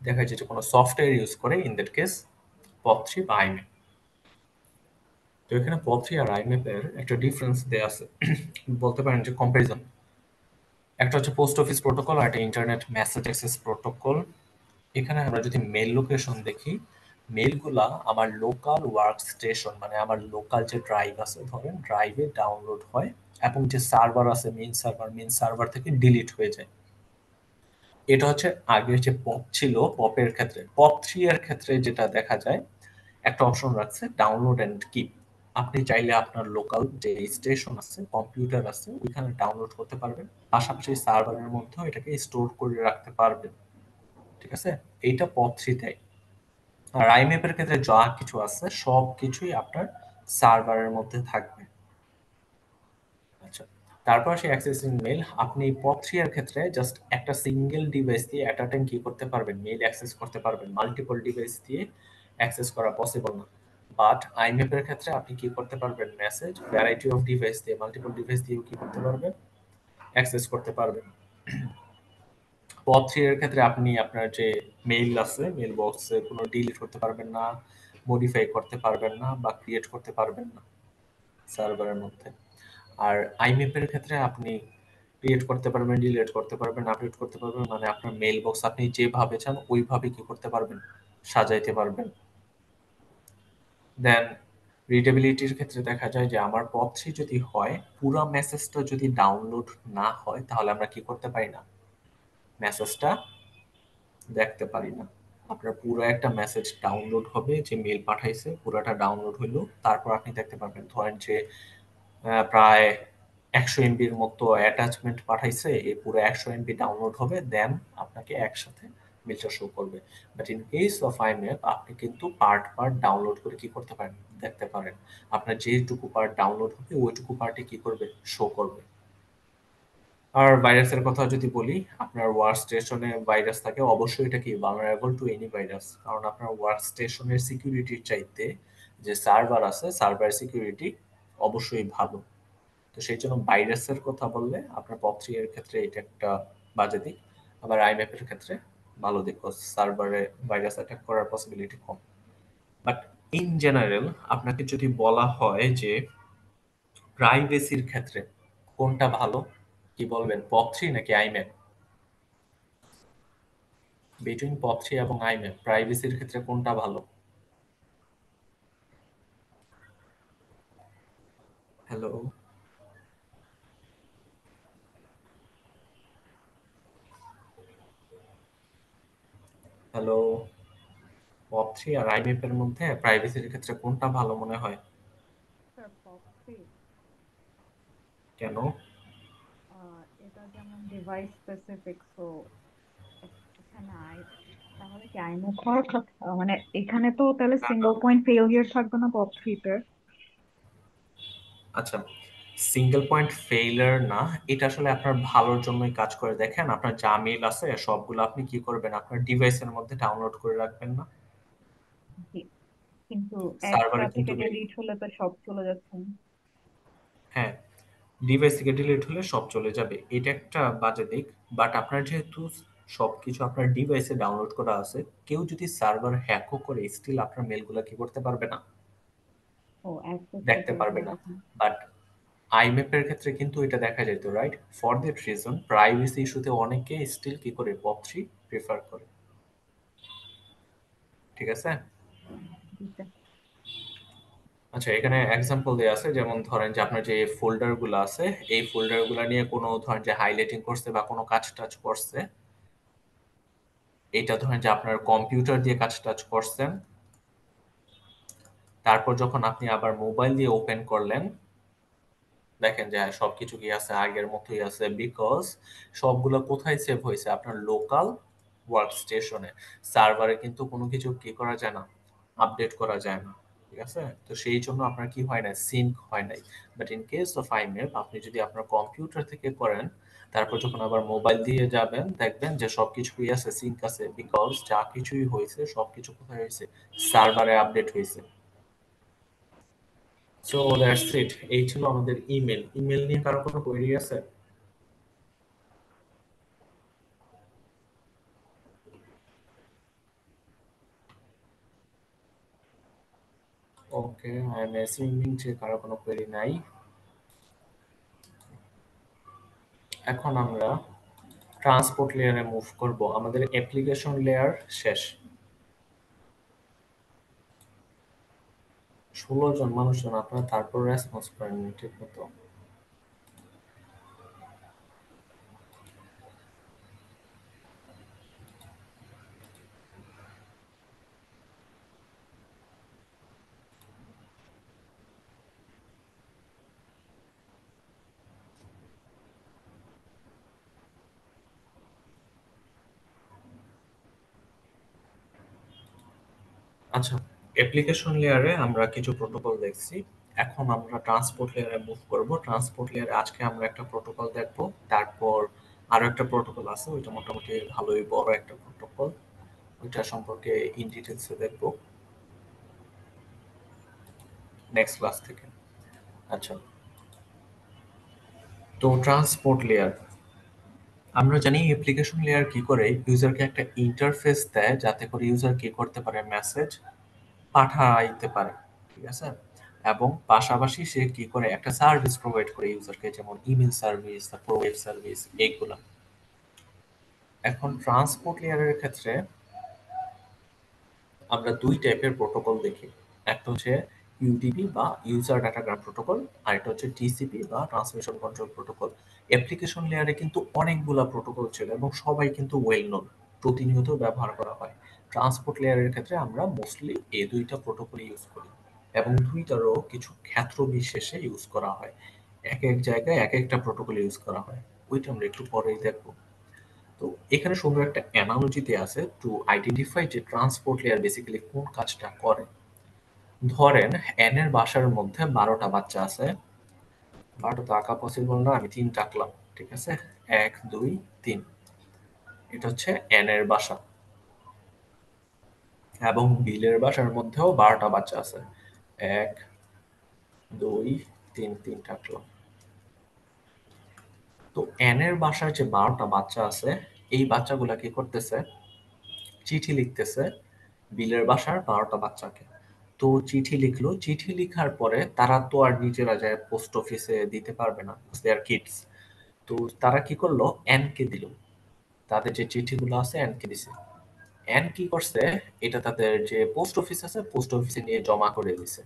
Speaker 1: দেখা যায় যে কোনো সফটওয়্যার ইউজ করে, ইন দ্যাট কেস POP3 বা IMAP। তো এখানে POP3 আর IMAP এর একটা ডিফারেন্স দেয়া আছে, বলতে পারেন যে কম্পারিজন। একটা হচ্ছে পোস্ট অফিস প্রোটোকল আর একটা ইন্টারনেট মেসেজ অ্যাক্সেস প্রোটোকল। এখানে আমরা যদি মেল লোকেশন দেখি, মেলগুলা আমার লোকাল ওয়ার্ক স্টেশন, মানে আমার লোকাল যে ড্রাইভ আছে, ধরেন ড্রাইভে ডাউনলোড হয় এবং যে সার্ভার আছে মেইন সার্ভার থেকে ডিলিট হয়ে যায়। এটা হচ্ছে আগের যে পপ ছিল, পপের ক্ষেত্রে। পপ 3 এর ক্ষেত্রে যেটা দেখা যায়, একটা অপশন রাখছে ডাউনলোড এন্ড কিপ। আপনি চাইলে আপনার লোকাল যে স্টেশন আছে, কম্পিউটার আছে, ওইখানে ডাউনলোড করতে পারবেন, পাশাপাশি সার্ভারের মধ্যেও এটাকে স্টোর করে রাখতে পারবেন। ঠিক আছে, এইটা পপ 3 দেয়। আর আইম্যাপের ক্ষেত্রে যা কিছু আছে সবকিছুই আপনার সার্ভারের মধ্যে থাকবে। আচ্ছা, তারপর আসি অ্যাক্সেসিং মেইল। আপনি পপ 3 এর ক্ষেত্রে জাস্ট একটা সিঙ্গেল ডিভাইস দিয়ে এট আ টাইম কি করতে পারবেন, মেইল অ্যাক্সেস করতে পারবেন। মাল্টিপল ডিভাইস দিয়ে অ্যাক্সেস করা পসিবল না। বাট আইম্যাপের ক্ষেত্রে আপনি কি করতে পারবেন, মেসেজ ভ্যারাইটি অফ ডিভাইস দিয়ে, মাল্টিপল ডিভাইস দিয়েও কি করতে পারবেন, অ্যাক্সেস করতে পারবেন। পপ 3 এর ক্ষেত্রে আপনি আপনার যে মেইল আছে, মেইল বক্সে কোনো ডিলিট করতে পারবেন না, মডিফাই করতে পারবেন না, বা ক্রিয়েট করতে পারবেন না সার্ভারের মধ্যে। আর আইম্যাপের ক্ষেত্রে আপনি ক্রিয়েট করতে পারবেন, ডিলিট করতে পারবেন, আপডেট করতে পারবেন, মানে আপনার মেইল বক্স আপনি যেভাবে চান ওইভাবে কি করতে পারবেন, সাজাইতে পারবেন। দেন রিডেবিলিটির ক্ষেত্রে দেখা যায় যে আমার পপ 3 যদি হয়, পুরো মেসেজটা যদি ডাউনলোড না হয়, তাহলে আমরা কি করতে পারি না, মেসেজটা দেখতে পারি না। আপনার পুরো একটা মেসেজ ডাউনলোড হবে, যে মেল পাঠাইছে পুরোটা ডাউনলোড হইলো, তারপর আপনি দেখতে পারবেন। ধরেন যে প্রায় 100 এমবির মতো অ্যাটাচমেন্ট পাঠাইছে, এই পুরো 100 এমবি ডাউনলোড হবে, দেন আপনাকে একসাথে মেলটা শো করবে। But in case of iMap আপনি কিন্তু পার্ট পার্ট ডাউনলোড করে কি করতে পারেন, দেখতে পারেন। আপনার যেটুকু পার্ট ডাউনলোড হবে ওইটুকু পার্টে কি করবে, শো করবে। আর ভাইরাসের কথা যদি বলি, আপনার ওয়ার্ক স্টেশনে ভাইরাস থাকে, অবশ্যই এটা কি ভালনারেবল টু এনি ভাইরাস। কারণ আপনার ওয়ার্ক স্টেশনের সিকিউরিটির চাইতে যে সার্ভার আছে, সার্ভার সিকিউরিটি অবশ্যই ভালো। তো সেই জন্য ভাইরাসের কথা বললে আপনার পপ 3 এর ক্ষেত্রে এটা একটা বাজে দিক। আবার আইম্যাপের ক্ষেত্রে ভালো দিক, সার্ভারে ভাইরাস অ্যাটাক করার possibility com. But in general আপনাকে যদি বলা হয় যে প্রাইভেসির ক্ষেত্রে কোনটা ভালো, কি বলবেন, পপ 3 নাকি আইম্যাপ? বিটুইন পপ 3 এবং আইম্যাপ প্রাইভেসির ক্ষেত্রে কোনটা ভালো? Hello, hello. পপ 3 আর আইম্যাপ এর মধ্যে প্রাইভেসির ক্ষেত্রে কোনটা ভালো মনে হয়?
Speaker 4: স্যার পপ 3
Speaker 1: কেন?
Speaker 4: এটা যেমন ডিভাইস স্পেসিফিক, সো এখানে তাহলে কি আইমুখ হওয়ার কথা, মানে এখানে তো তাহলে
Speaker 1: না, না।
Speaker 4: সিঙ্গেল পয়েন্ট ফেইলিয়ার থাকবে না পপ 3 তে?
Speaker 1: আচ্ছা, সিঙ্গেল পয়েন্ট ফেইলার না, এটা আসলে আপনার ভালোর জন্যই কাজ করে। দেখেন আপনার যা মেইল আছে সবগুলো আপনি কি করবেন, আপনার ডিভাইসের মধ্যে ডাউনলোড করে রাখবেন না?
Speaker 4: জি, কিন্তু একটা
Speaker 1: সার্ভারে
Speaker 4: থেকে
Speaker 1: কিন্তু মেইল,
Speaker 4: ডিলিট হলে তো সব চলে যাচ্ছে না।
Speaker 1: হ্যাঁ, ডিভাইস থেকে ডিলিট হলে সব চলে যাবে, এটা একটা বাজে দিক। বাট আপনার যেহেতু সবকিছু আপনার ডিভাইসে ডাউনলোড করা আছে, কেউ যদি সার্ভার হ্যাকও করে স্টিল আপনার মেলগুলো কি করতে পারবে না,
Speaker 4: ও অ্যাক্সেস
Speaker 1: দেখতে
Speaker 4: করতে পারবে
Speaker 1: পারবে
Speaker 4: না
Speaker 1: না।
Speaker 4: তখন।
Speaker 1: বাট আইম্যাপের ক্ষেত্রে কিন্তু এটা দেখা যেত, right? For that reason privacy ইস্যুতে অনেকে স্টিল কি করে, পপ 3 প্রেফার করে। ঠিক আছে।
Speaker 4: জি স্যার।
Speaker 1: আচ্ছা, এখানে এক্সাম্পল দেয়া আছে, যেমন ধরেন যে আপনার যে ফোল্ডার গুলো আছে, এই ফোল্ডার গুলা নিয়ে কোনো ধরেন যে হাইলাইটিং করছে বা কোনো কাজ টাজ করছে, এটা ধরেন যে আপনার কম্পিউটার দিয়ে কাজ টাজ করছেন, তারপর যখন আপনি আবার মোবাইল দিয়ে ওপেন করলেন, দেখেন যে হ্যাঁ, সবকিছু কি আছে, আগের মতোই আছে। বিকজ সবগুলো কোথায় সেভ হয়েছে, আপনার লোকাল ওয়ার্ক স্টেশনে। সার্ভারে কিন্তু কোনো কিছু কি করা যায় না, আপডেট করা যায় না। ঠিক আছে, তো সেই জন্য আপনার কি হয় না, সিঙ্ক হয় নাই। বাট ইন কেস অফ আইমেপ আপনি যদি আপনার কম্পিউটার থেকে করেন, তারপর যখন আবার মোবাইল দিয়ে যাবেন, দেখবেন যে সবকিছু কি আছে, সিঙ্ক আছে। বিকজ যা কিছুই হয়েছে সবকিছু কোথায় হয়েছে, সার্ভারে আপডেট হয়েছে। সো দ্যাটস ইট, এই ছিল আমাদের ইমেল। ইমেল নিয়ে কারো কোনো কোয়েরি আছে? ওকে, আই এম অ্যাসিউমিং যে কারো কোনো কোয়েরি নাই। এখন আমরা ট্রান্সপোর্ট লেয়ারে মুভ করব। আমাদের অ্যাপ্লিকেশন লেয়ার শেষ। 16 জন মানুষজন, আপনারা তারপর রেসপন্স করেননি ঠিক মতো। আচ্ছা, অ্যাপ্লিকেশন লেয়ারে আমরা কিছু প্রোটোকল দেখছি। এখন আমরা ট্রান্সপোর্ট লেয়ারে মুভ করব। ট্রান্সপোর্ট লেয়ারে আজকে আমরা একটা প্রোটোকল দেখব। তারপর আরো একটা প্রোটোকল আছে, ওইটা মোটামুটি ভালোই বড় একটা প্রোটোকল। ওইটা সম্পর্কে ইন ডিটেলসে দেখব নেক্সট ক্লাস থেকে। আচ্ছা, তো ট্রান্সপোর্ট লেয়ার আমরা জানি অ্যাপ্লিকেশন লেয়ার কি করে ইউজারকে একটা ইন্টারফেস দেয় যাতে করে ইউজার কি করতে পারে, মেসেজ পাঠাইতে পারে, ঠিক আছে? এবং পাশাপাশি সে কি করে একটা সার্ভিস প্রোভাইড করে ইউজারকে, যেমন ইমেল সার্ভিস, তারপর ওয়েব সার্ভিস, এইগুলা। এখন ট্রান্সপোর্ট লেয়ারের ক্ষেত্রে আমরা দুই টাইপের প্রোটোকল দেখি। একটা হচ্ছে ইউডিপি বা ইউজার ডাটাগ্রাম প্রোটোকল, আর একটা হচ্ছে টিসিপি বা ট্রান্সমিশন কন্ট্রোল প্রোটোকল। অ্যাপ্লিকেশন লেয়ারে কিন্তু অনেকগুলা প্রোটোকল ছিল এবং সবাই কিন্তু ওয়েল নোন, প্রতিনিয়ত ব্যবহার করা হয়। ট্রান্সপোর্ট লেয়ারের ক্ষেত্রে আমরা মোস্টলি এই দুইটা প্রোটোকল ইউজ করি এবং দুইটারও কিছু ক্ষেত্র বিশেষে ইউজ করা হয়। এক এক জায়গায় এক একটা প্রোটোকল ইউজ করা হয়, ওইটা আমরা একটু পরেই দেখবো। তো এখানে সুন্দর একটা অ্যানালজি দেয়া আছে টু আইডেন্টিফাই যে ট্রান্সপোর্ট লেয়ার বেসিক্যালি কোন কাজটা করে। ধরেন এন এর বাসার মধ্যে 12টা বাচ্চা আছে। 12টা তো আঁকা পসিবল না, আমি 3টা আঁকলাম, ঠিক আছে? 1 2 3, এটা হচ্ছে এন এর বাসা। এবং বিলের বাসার মধ্যেও 12টা বাচ্চা আছে। 1 2 3, 3টা আঁকলাম। তো এন এর বাসায় যে 12টা বাচ্চা আছে, এই বাচ্চাগুলা কি করতেছে, চিঠি লিখতেছে বিলের বাসার 12টা বাচ্চাকে। তো চিঠি লিখলো, চিঠি লিখার পরে তারা তো আর নিজেরা যায় পোস্ট অফিসে দিতে পারবে না, দে আর কিডস। তো তারা কি করলো, এন কে দিল, তাদের যে চিঠিগুলো আছে এন কে দিছে। এন কি করছে, এটা তাদের যে পোস্ট অফিস আছে পোস্ট অফিসে নিয়ে জমা করে দিছে।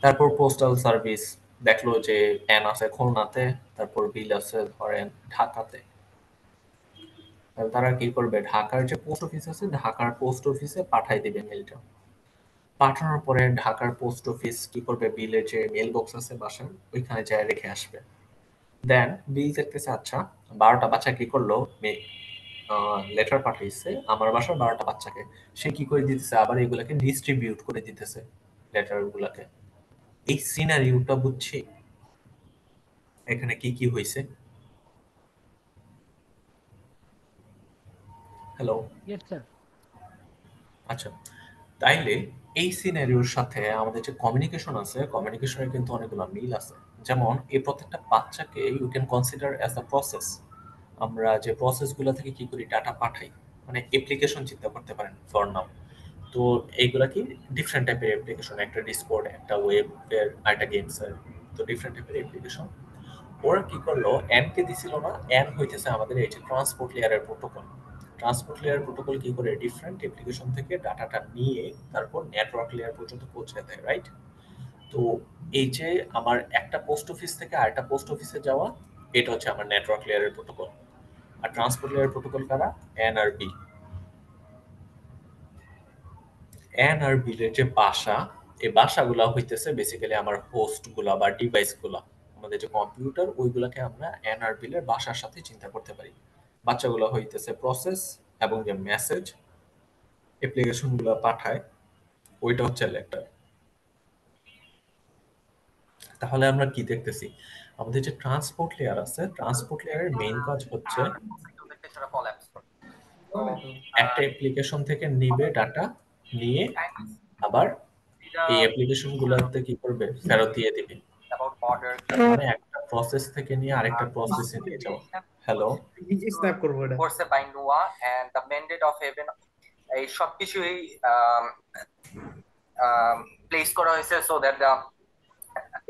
Speaker 1: তারপর পোস্টাল সার্ভিস দেখলো যে এন আছে খুলনাতে, তারপর বিল আছে ধরেন ঢাকাতে। তাহলে তারা কি করবে, ঢাকার যে পোস্ট অফিস আছে ঢাকার পোস্ট অফিসে পাঠাই দিবে মেলটা। পাঠানোর পরে ঢাকার পোস্ট অফিস কি করবে, বিলের যে মেল বক্স আছে বাসার ওইখানে যায় রেখে আসবে। দেন বিল দেখতেছে, আচ্ছা 12টা বাচ্চা কি করলো, লেটার পাঠাইছে আমার বাসার 12টা বাচ্চাকে। সে কি করে দিতেছে, আবার এগুলাকে ডিস্ট্রিবিউট করে দিতেছে লেটার গুলাকে। এই সিনারিওটা বুঝছি এখানে কি কি হয়েছে। হ্যালো?
Speaker 2: Yes, sir.
Speaker 1: আচ্ছা, তাইলে এই সিনারিওর সাথে আমাদের যে কমিউনিকেশন আছে, কমিউনিকেশনের কিন্তু অনেকগুলো মিল আছে। যেমন এই প্রত্যেকটা বাচ্চাকে you can consider as a process. আমরা যে প্রসেসগুলো থেকে কি করি, ডাটা পাঠাই, মানে অ্যাপ্লিকেশন চিন্তা করতে পারেন ফর নাও। তো এইগুলা কি ডিফারেন্ট টাইপের অ্যাপ্লিকেশন, একটা ডিসকর্ড, একটা ওয়েবের, আর একটা গেমসের। তো ডিফারেন্ট টাইপের অ্যাপ্লিকেশন। ওরা কি করলো, এন কে দিছিল না, এন হইতেছে আমাদের এই যে ট্রান্সপোর্ট লেয়ারের প্রোটোকল। ট্রান্সপোর্ট লেয়ার প্রোটোকল কি করে, ডিফারেন্ট অ্যাপ্লিকেশন থেকে ডাটাটা নিয়ে তারপর নেটওয়ার্ক লেয়ার পর্যন্ত পৌঁছে দেয়, রাইট? তো এই যে আমার একটা পোস্ট অফিস থেকে আরেকটা পোস্ট অফিসে যাওয়া, এটা হচ্ছে আমার নেটওয়ার্ক লেয়ারের প্রোটোকল। আর ট্রান্সপোর্ট লেয়ার প্রোটোকল কারা, এন আর বি। এন আর বিলের যে বাসা, এই বাসাগুলা হইতেছে বেসিক্যালি আমার হোস্ট গুলা বা ডিভাইস গুলা। আমাদের যে কম্পিউটার ওইগুলাকে আমরা এন আর বিলের বাসার সাথে চিন্তা করতে পারি। বাচ্চাগুলো হইতেছে প্রসেস, এবং যে মেসেজ অ্যাপ্লিকেশন গুলা পাঠায় ওইটা হচ্ছে লেটার। তাহলে আমরা কি দেখতেছি, আমাদের যে ট্রান্সপোর্ট লেয়ার আছে, ট্রান্সপোর্ট লেয়ারের মেইন কাজ হচ্ছে একটা অ্যাপ্লিকেশন থেকে নিবে ডাটা, নিয়ে আবার এই অ্যাপ্লিকেশন গুলাতে কি করবে, ফেরত দিয়ে দিবে। তার মানে একটা প্রসেস থেকে নিয়ে আরেকটা প্রসেসে নিয়ে যাওয়া। হ্যালো?
Speaker 5: স্ন্যাপ করবো এটা করছে by Nuwa and the mandate of heaven, এই সবকিছুই প্লেস করা হয়েছে সো দ্যাট দ্য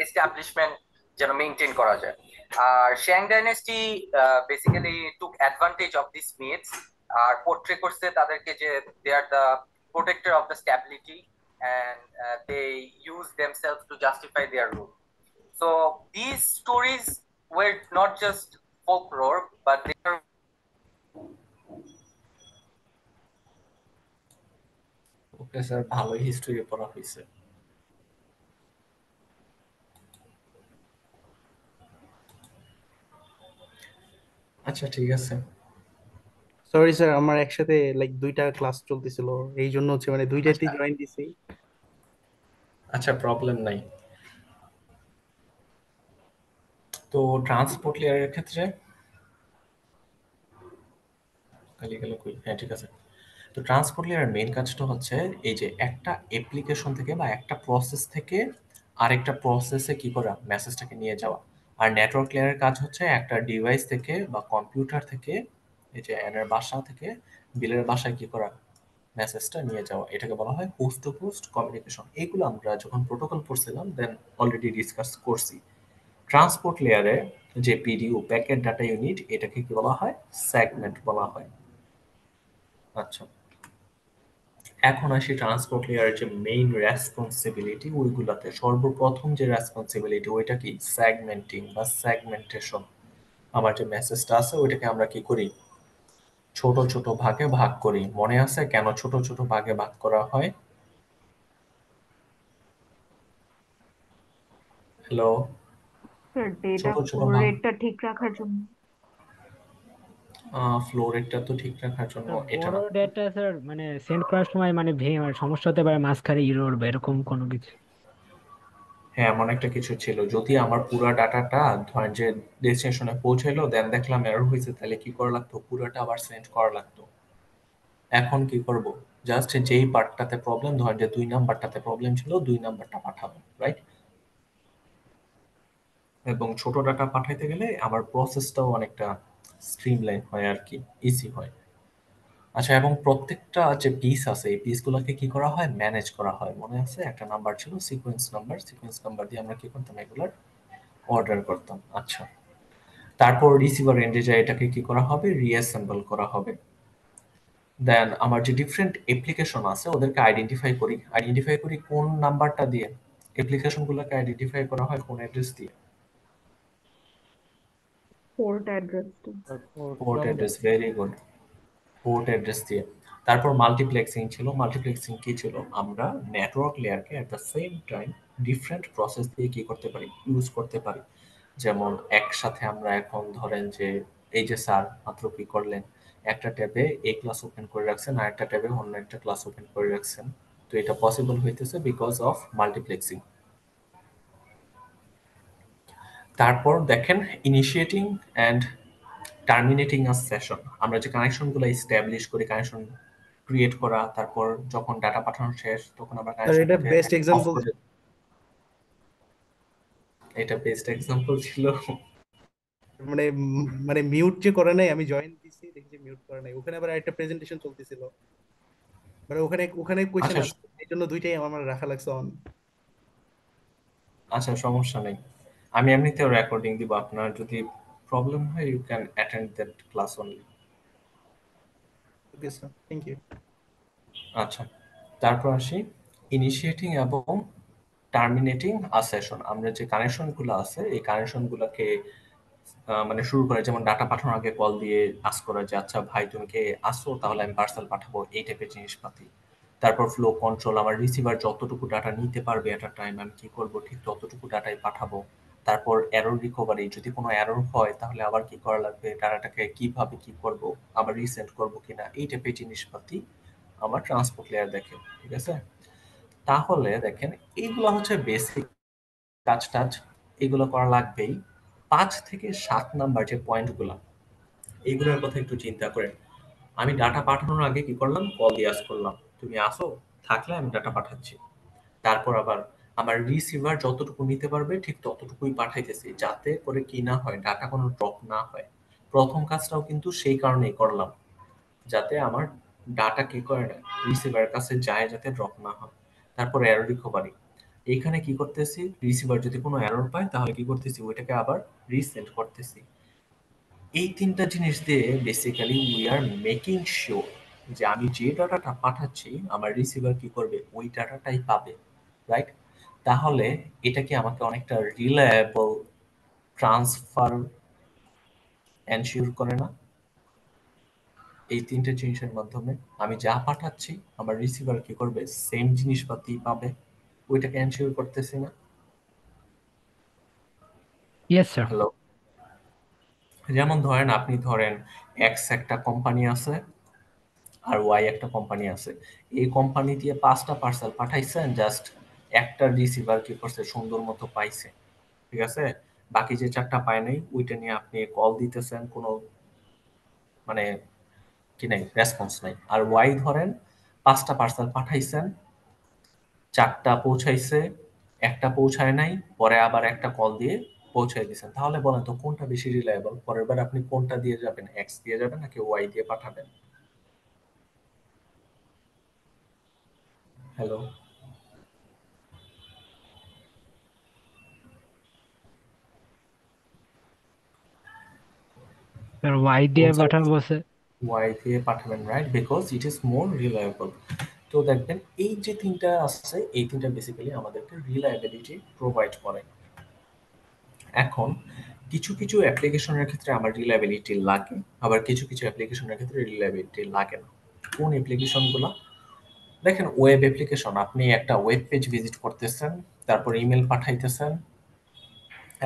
Speaker 5: এস্টাবলিশমেন্ট যেন মেনটেন করা যায়। আর Shang dynasty basically took advantage of this myths, আর পোর্ট্রে করছে তাদেরকে যে they are the protector of the stability and they use themselves to justify their rule. So these stories were not just folklore, but they are
Speaker 1: okay sir, ভালোই history পড়া হয়েছে। আচ্ছা ঠিক আছে।
Speaker 6: সরি স্যার, আমার একসাথে লাইক দুইটা class চলতেছিল, এই জন্য হচ্ছে মানে দুইটাতেই
Speaker 1: আচ্ছা
Speaker 6: জয়েন দিছি।
Speaker 1: আচ্ছা, প্রবলেম নাই। তো ট্রান্সপোর্ট লেয়ারের ক্ষেত্রে খালি গেল কই, হ্যাঁ ঠিক আছে। তো ট্রান্সপোর্ট লেয়ারের মেইন কাজটা হচ্ছে এই যে একটা অ্যাপ্লিকেশন থেকে বা একটা প্রসেস থেকে আরেকটা প্রসেসে কি করা, মেসেজটাকে নিয়ে যাওয়া। আর নেটওয়ার্ক লেয়ারের কাজ হচ্ছে একটা ডিভাইস থেকে বা কম্পিউটার থেকে, এই যে এনের বাসা থেকে বিলের বাসায় কি করা, মেসেজটা নিয়ে যাওয়া। এটাকে বলা হয় হোস্ট টু হোস্ট কমিউনিকেশন। এইগুলো আমরা যখন প্রোটোকল পড়ছিলাম দেন অলরেডি ডিসকাস করছি। ট্রান্সপোর্ট লেয়ারে যে পিডিইউ, প্যাকেট ডাটা ইউনিট, এটাকে কি বলা হয়, সেগমেন্ট বলা হয়। আচ্ছা, এখন আসি ট্রান্সপোর্ট লেয়ারের যে মেইন রেসপন্সিবিলিটি ওইগুলাতে। সর্বপ্রথম যে রেসপন্সিবিলিটি ওইটা কি, সেগমেন্টিং বা সেগমেন্টেশন। আমার যে মেসেজটা আছে ওইটাকে আমরা কি করি, ছোট ছোট ভাগে ভাগ করি। মনে আছে কেন ছোট ছোট ভাগে ভাগ করা হয়? হ্যালো?
Speaker 4: স্যার ডেটা
Speaker 1: ছোট ছোট
Speaker 4: ফ্লো
Speaker 1: ভাগ,
Speaker 4: রেটটা ঠিক রাখার জন্য।
Speaker 1: ফ্লো রেটটা তো ঠিক রাখার জন্য
Speaker 7: স্যার
Speaker 1: এটা
Speaker 7: বড়
Speaker 1: না।
Speaker 7: ডেটা স্যার মানে সেন্ড করার সময় মানে ভেঙে মানে সমস্যা হতে পারে, মাঝখানে ইরর বা এরকম কোনো কিছু।
Speaker 1: হ্যাঁ, এমন একটা কিছু ছিল। যদি আমার পুরা ডাটাটা ধরেন যে ডেস্টিনেশনে পৌঁছাইলো দেন দেখলাম এরর হয়েছে, তাহলে কি করা লাগতো, পুরাটা আবার সেন্ড করা লাগতো। এখন কি করব, জাস্ট যেই পার্টটাতে প্রবলেম, ধরেন যে 2 নাম্বারটাতে প্রবলেম ছিল, 2 নাম্বারটা পাঠাবো, রাইট? এবং ছোট ডাটা পাঠাইতে গেলে আমার প্রসেসটাও অনেকটা স্ট্রিমলাইন হয় আর কি, ইজি হয়। আচ্ছা, এবং প্রত্যেকটা যে পিস আছে এই পিসগুলোকে কি করা হয়, ম্যানেজ করা হয়। মনে আছে একটা নাম্বার ছিল সিকোয়েন্স নাম্বার, সিকোয়েন্স নাম্বার দিয়ে আমরা কি করতাম, এগুলার অর্ডার করতাম। আচ্ছা, তারপর রিসিভার এন্ডে যায় এটাকে কি করা হবে, রিঅ্যাসেম্বল করা হবে। দেন আমার যে ডিফারেন্ট অ্যাপ্লিকেশন আছে ওদেরকে আইডেন্টিফাই করি কোন নাম্বারটা দিয়ে। অ্যাপ্লিকেশনগুলোকে আইডেন্টিফাই করা হয় কোন অ্যাড্রেস দিয়ে,
Speaker 4: পোর্ট অ্যাড্রেসটা।
Speaker 2: Port
Speaker 1: port
Speaker 2: number.
Speaker 1: Address, very good, port address দিয়ে। তারপর মাল্টিপ্লেক্সিং ছিল। মাল্টিপ্লেক্সিং কি ছিল, আমরা নেটওয়ার্ক লেয়ারকে at the same time different process দিয়ে কি করতে পারি, ইউজ করতে পারি। যেমন একসাথে আমরা এখন ধরেন যে এই যে স্যার মাত্র কি করলেন, একটা ট্যাবে এই ক্লাস ওপেন করে রাখছেন আর একটা ট্যাবে অন্য একটা ক্লাস ওপেন করে রাখছেন। তো এটা পসিবল হইতেছে বিকজ অফ মাল্টিপ্লেক্সিং। তারপর দেখেন initiating and terminating a session. আমরা যে কানেকশনগুলো এস্টাবলিশ করি, কানেকশন ক্রিয়েট করা, তারপর যখন ডাটা পাঠানো শেষ তখন আমরা
Speaker 6: স্যার এটা
Speaker 1: কানেকশনটাকে
Speaker 6: বেস্ট
Speaker 1: অফ
Speaker 6: এক্সাম্পল।
Speaker 1: করে। এটা বেস্ট এক্সাম্পল ছিল।
Speaker 6: মানে মানে মিউট যে করে নাই, আমি জয়েন দিছি দেখি যে মিউট করে নাই, ওখানে আবার একটা প্রেজেন্টেশন চলতেছিল, মানে ওখানে ওখানে কোয়েশ্চেন
Speaker 1: আচ্ছা,
Speaker 6: আছে, এই জন্য দুইটাই আমার রাখা লাগছে অন।
Speaker 1: আচ্ছা, সমস্যা নেই। আমি এমনিতেও রেকর্ডিং দিব, আপনার যদি প্রবলেম হয় you can attend that class only.
Speaker 6: Okay sir, thank you.
Speaker 1: আচ্ছা, তারপর আসি ইনিশিয়েটিং এবং টার্মিনেটিং আ সেশন। আমরা যে কানেকশনগুলো আছে এই কানেকশনগুলোকে মানে শুরু করে, যেমন ডাটা পাঠানোর আগে কল দিয়ে আস্ক করা যে আচ্ছা ভাই তুমি কে আসো, তাহলে আমি পার্সেল পাঠাবো, এই টাইপের জিনিসপাতি। তারপর ফ্লো কন্ট্রোল, আমার রিসিভার যতটুকু ডাটা নিতে পারবে এট আ টাইম আমি কি করব, ঠিক ততটুকু ডাটাই পাঠাবো। তারপর এরর রিকভারি, যদি কোনো এরর হয় তাহলে আবার কি করা লাগবে, ডাটাটাকে কিভাবে কি করব, আবার রিসেন্ড করব কিনা, এই টাইপের জিনিসপাতি আমার ট্রান্সপোর্ট লেয়ার দেখে। ঠিক আছে, তাহলে দেখেন এইগুলো হচ্ছে বেসিক কাজ টাজ, এগুলো করা লাগবেই। 5 থেকে 7 নাম্বার যে পয়েন্টগুলো, এইগুলোর কথা একটু চিন্তা করেন। আমি ডাটা পাঠানোর আগে কি করলাম, কল দিয়ে আস করলাম তুমি আসো, থাকলে আমি ডাটা পাঠাচ্ছি। তারপর আবার আমার রিসিভার যতটুকু নিতে পারবে ঠিক ততটুকুই পাঠাইতেছি, যাতে করে কি না হয়, ডাটা কোনো ড্রপ না হয়। প্রথম কাজটাও কিন্তু সেই কারণেই করলাম, যাতে আমার ডাটা কি করে না, রিসিভারের কাছে যায়, যাতে ড্রপ না হয়। তারপর এরর রিকভারি, এইখানে কি করতেছি, রিসিভার যদি কোনো এরর পায় তাহলে কি করতেছি, ওইটাকে আবার রিসেন্ড করতেছি। এই ৩টা জিনিস দিয়ে basically we are making sure যে আমি যে ডাটাটা পাঠাচ্ছি আমার রিসিভার কি করবে, ওই ডাটাটাই পাবে, রাইট? তাহলে এটা কি আমাকে অনেকটা রিলায়েবল ট্রান্সফার এনশিওর করে না? এই ৩টে জিনিসের মাধ্যমে আমি যা পাঠাচ্ছি আমার রিসিভার কি করবে, সেম জিনিসপাতি পাবে, ওইটাকে এনশিওর করতেছি না?
Speaker 7: Yes sir.
Speaker 1: হ্যালো? যেমন ধরেন আপনি ধরেন এক্স একটা কোম্পানি আছে আর ওয়াই একটা কোম্পানি আছে, এই কোম্পানি দিয়ে 5টা পার্সেল পাঠাইছেন, জাস্ট একটা রিসিভার কি করছে সুন্দর মতো পাইছে, ঠিক আছে, বাকি যে 4টা পায় নাই ওইটা নিয়ে আপনি কল দিতেছেন, কোনো মানে কি নাই, রেসপন্স নাই। আর ওয়াই ধরেন 5টা পার্সেল পাঠাইছেন, 4টা পৌঁছাইছে, একটা পৌঁছায় নাই, পরে আবার একটা কল দিয়ে পৌঁছাই দিয়েছেন, তাহলে বলেন তো কোনটা বেশি রিলায়েবল? পরের বার আপনি কোনটা দিয়ে যাবেন, এক্স দিয়ে যাবেন নাকি ওয়াই দিয়ে পাঠাবেন? হ্যালো,
Speaker 7: স্যার ওয়াই দিয়ে পাঠাবো স্যার।
Speaker 1: ওয়াই দিয়ে পাঠাবেন, right, because it is more reliable. তো দেখবেন এই যে তিনটা আছে, এই তিনটা বেসিক্যালি আমাদেরকে রিলায়েবিলিটি প্রোভাইড করে। এখন কিছু কিছু অ্যাপ্লিকেশনের ক্ষেত্রে আমার রিলায়েবিলিটি লাগে, আবার কিছু কিছু অ্যাপ্লিকেশনের ক্ষেত্রে রিলায়েবিলিটি লাগে না। কোন অ্যাপ্লিকেশনগুলো? দেখেন ওয়েব অ্যাপ্লিকেশন, আপনি একটা ওয়েব পেজ ভিজিট করতেছেন, তারপর ইমেল পাঠাইতেছেন,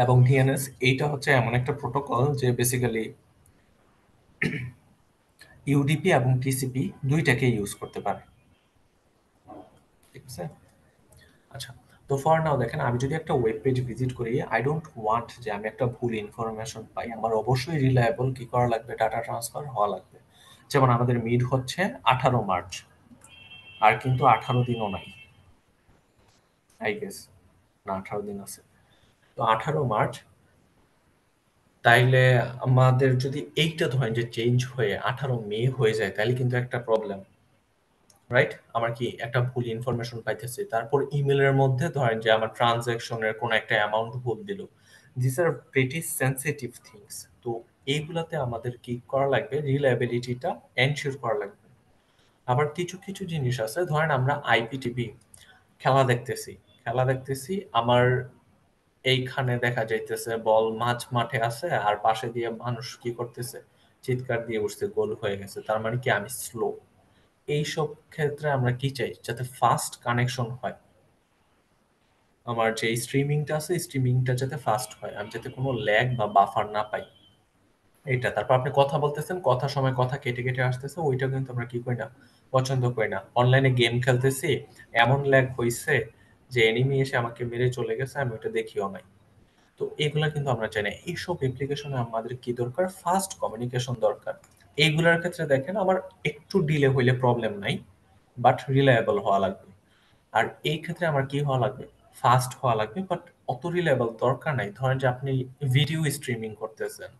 Speaker 1: এবং ডিএনএস এইটা হচ্ছে এমন একটা প্রোটোকল যে বেসিক্যালি ইউডিপি এবং টিসিপি দুইটাকে ইউজ করতে পারে, ঠিক আছে। আচ্ছা, তো ফর নাও দেখেন আমি যদি একটা ওয়েব পেজ ভিজিট করি, আই ডোন্ট ওয়ান্ট যে আমি একটা ভুল ইনফরমেশন পাই, আমার অবশ্যই রিলায়েবল কি করা লাগবে, ডাটা ট্রান্সফার হওয়া লাগবে। যেমন আমাদের মিড হচ্ছে 18 মার্চ, আর কিন্তু 18 দিনও নাই, আই গেস, না 18 দিন আছে। তো 18 মার্চ, তাইলে আমাদের যদি এইটা ধরেন যে চেঞ্জ হয়ে 18 মে হয়ে যায়, তাহলে কিন্তু একটা প্রবলেম, রাইট? আমার কি একটা ভুল ইনফরমেশন পাইতেছি, তারপর ইমেলের মধ্যে ধরেন যে আমার ট্রানজ্যাকশনের কোনো একটা অ্যামাউন্ট ভুল দিল, this are pretty sensitive things. তো এইগুলাতে আমাদের কি করা লাগবে, রিলায়েবিলিটিটা এনশিওর করা লাগবে। আবার কিছু কিছু জিনিস আছে, ধরেন আমরা আইপিটিভি খেলা দেখতেছি, আমার এইখানে দেখা যাইতেছে বল মাঝ মাঠে আছে, আর পাশে দিয়ে মানুষ কি করতেছে, চিৎকার দিয়ে উঠছে, গোল হয়ে গেছে, তার মানে কি আমি স্লো। এইসব ক্ষেত্রে আমরা কি চাই, যাতে ফাস্ট কানেকশন হয়, আমার যে স্ট্রিমিংটা আছে স্ট্রিমিংটা যাতে ফাস্ট হয়, আমি যাতে কোনো ল্যাগ বা বাফার না পাই, এটা। তারপর আপনি কথা বলতেছেন, কথার সময় কথা কেটে কেটে আসতেছে, ওইটা কিন্তু আমরা কি করি না, পছন্দ করি না। অনলাইনে গেম খেলতেছি, এমন ল্যাগ হইছে যে এনিমি এসে আমাকে মেরে চলে গেছে, আমি ওটা দেখিও নাই। তো এগুলা কিন্তু আমরা চাই না। এইসব অ্যাপ্লিকেশনে আমাদের কি দরকার, ফাস্ট কমিউনিকেশন দরকার। এইগুলার ক্ষেত্রে দেখেন আমার একটু ডিলে হইলে প্রবলেম নাই, বাট রিলায়েবল হওয়া লাগবে। আর এই ক্ষেত্রে আমার কি হওয়া লাগবে, ফাস্ট হওয়া লাগবে, বাট অত রিলায়েবল দরকার নাই। ধরেন যে আপনি ভিডিও স্ট্রিমিং করতেছেন,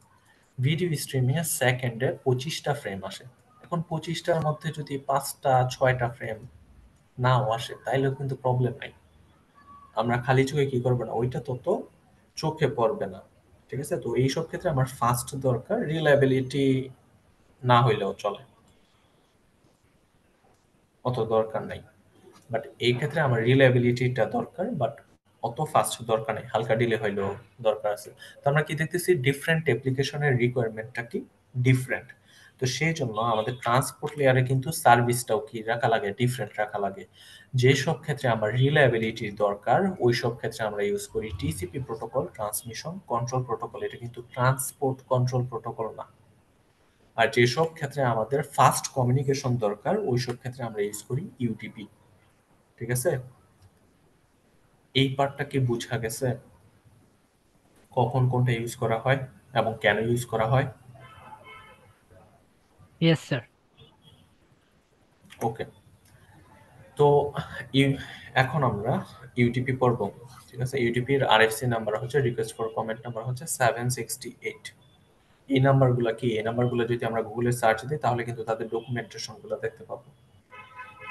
Speaker 1: ভিডিও স্ট্রিমিং এ সেকেন্ডে 25টা ফ্রেম আসে। এখন 25টার মধ্যে যদি 5টা 6টা ফ্রেম নাও আসে, তাইলেও কিন্তু প্রবলেম নাই, আমরা খালি চোখে কি করবো না, ওইটা তত চোখে পড়বে না, ঠিক আছে। তো এইসব ক্ষেত্রে আমার ফাস্ট দরকার, রিলায়েবিলিটি না হইলেও চলে, অত দরকার নাই। বাট এই ক্ষেত্রে আমার রিলায়েবিলিটিটা দরকার, বাট অত ফাস্ট দরকার নেই, হালকা ডিলে হইলেও দরকার আছে। তো আমরা কি দেখতেছি, ডিফারেন্ট অ্যাপ্লিকেশনের রিকোয়ারমেন্টটা কি ডিফারেন্ট। তো সেই জন্য আমাদের ট্রান্সপোর্ট লেয়ারে কিন্তু সার্ভিসটাও কি রাখা লাগে, ডিফারেন্ট রাখা লাগে। যেসব ক্ষেত্রে আমার রিলায়েবিলিটির দরকার, ওই সব ক্ষেত্রে আমরা ইউজ করি TCP protocol, transmission control protocol, এটা কিন্তু ট্রান্সপোর্ট কন্ট্রোল প্রোটোকল না। আর যেসব ক্ষেত্রে আমাদের ফাস্ট কমিউনিকেশন দরকার, ওইসব ক্ষেত্রে আমরা ইউজ করি ইউটিপি, ঠিক আছে। এই পার্টটা কি বোঝা গেছে, কখন কোনটা ইউজ করা হয় এবং কেন ইউজ করা হয়?
Speaker 7: Yes sir.
Speaker 1: ওকে, তো এখন আমরা ইউটিপি পড়ব, ঠিক আছে। ইউটিপির আরএফসি নাম্বার হচ্ছে, রিকোয়েস্ট ফর কমেন্ট নাম্বার হচ্ছে 768। এই নাম্বারগুলো কি, এই নাম্বারগুলো যদি আমরা গুগলে সার্চ দিই তাহলে কিন্তু তাদের ডকুমেন্টেশনগুলো দেখতে পাবো।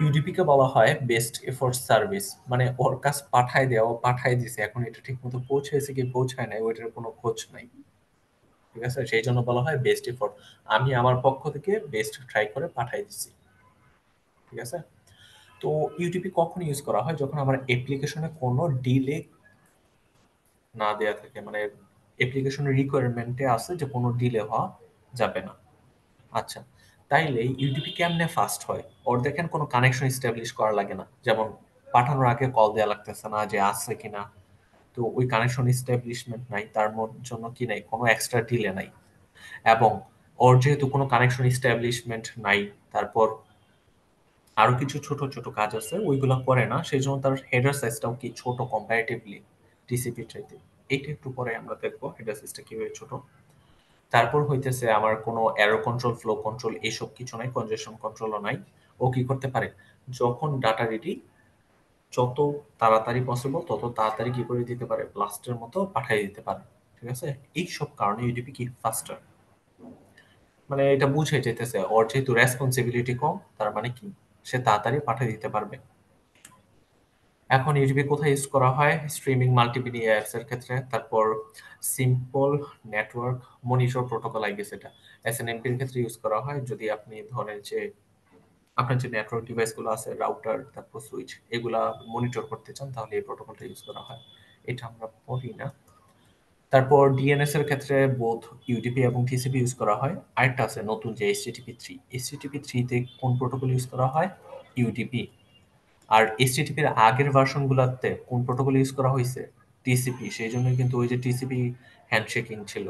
Speaker 1: ইউডিপিকে বলা হয় বেস্ট এফোর্ট সার্ভিস, মানে ওর কাজ পাঠায় দেওয়া, ও পাঠায় দিছে, এখন এটা ঠিক মতো পৌঁছেছে কি পৌঁছায় নাই ওইটার কোনো খোঁজ নাই, ঠিক আছে। সেই জন্য বলা হয় বেস্ট এফোর্ট, আমি আমার পক্ষ থেকে বেস্ট ট্রাই করে পাঠাই দিছি, ঠিক আছে। তো ইউটিপি কখন ইউজ করা হয়, যখন আমার অ্যাপ্লিকেশনে কোনো ডিলে না দেয়া থাকে, মানে অ্যাপ্লিকেশনের রিকোয়ারমেন্টে আছে যে কোনো ডিলে হওয়া যাবে না। আচ্ছা, তাইলে ইউটিপি কেমনে ফাস্ট হয়, ওর দেখেন কোনো কানেকশন এস্টাবলিশ করা লাগে না, যেমন পাঠানোর আগে কল দেওয়া লাগতেছে না যে আছে কিনা, তো ওই কানেকশন এস্টাবলিশমেন্ট নাই, তার জন্য কি নাই, কোনো এক্সট্রা ডিলে নাই। এবং ওর যেহেতু কোনো কানেকশন এস্টাবলিশমেন্ট নাই, তারপর আরো কিছু ছোট ছোট কাজ আছে ওইগুলো করে না, সেই জন্য তার হেডার সাইজটাও কি ছোট কম্পারেটিভলি টিসিপি চাইতে। এইটা একটু পরে আমরা দেখবো হেডার সাইজটা কিভাবে ছোট। তারপর হইতেছে আমার কোনো এরর কন্ট্রোল, ফ্লো কন্ট্রোল এসব কিছু নাই, কনজেশন কন্ট্রোলও নাই। ও কি করতে পারে, যখন ডাটা রেডি যত তাড়াতাড়ি পসিবল তত তাড়াতাড়ি কি করে দিতে পারে, ব্লাস্টের মতো পাঠিয়ে দিতে পারে। ঠিক আছে, এই সব কারণে ইউডিপি কি ফাস্টার। মানে এটা বুঝে যেতেছে ওর যেহেতু রেসপন্সিবিলিটি কম, তার মানে কি সে তাড়াতাড়ি পাঠিয়ে দিতে পারবে। এখন ইউডিপি কোথায় ইউজ করা হয়, স্ট্রিমিং মাল্টিমিডিয়া অ্যাপস এর ক্ষেত্রে, তারপর simple network monitor protocol I guess এটা এসএনএমপি এর ক্ষেত্রে ইউজ করা হয়। যদি আপনি ধরেন যে আপনার যে নেটওয়ার্ক ডিভাইসগুলো আছে, রাউটার, তারপর সুইচ, এগুলা মনিটর করতে চান, তাহলে এই প্রোটোকলটা ইউজ করা হয়। এটা আমরা পড়ি না। তারপর ডিএনএস এর ক্ষেত্রে বোথ ইউডিপি এবং টিসিপি ইউজ করা হয়। আরেকটা আছে নতুন যে এইচটিটিপি 3, এইচটিটিপি 3 তে কোন প্রোটোকল ইউজ করা হয়, ইউডিপি। আর এইচটিটিপির আগের ভার্সনগুলোতে কোন প্রোটোকল ইউজ করা হয়েছে, টিসিপি। সেই জন্য কিন্তু ওই যে টিসিপি হ্যান্ডশেকিং ছিল,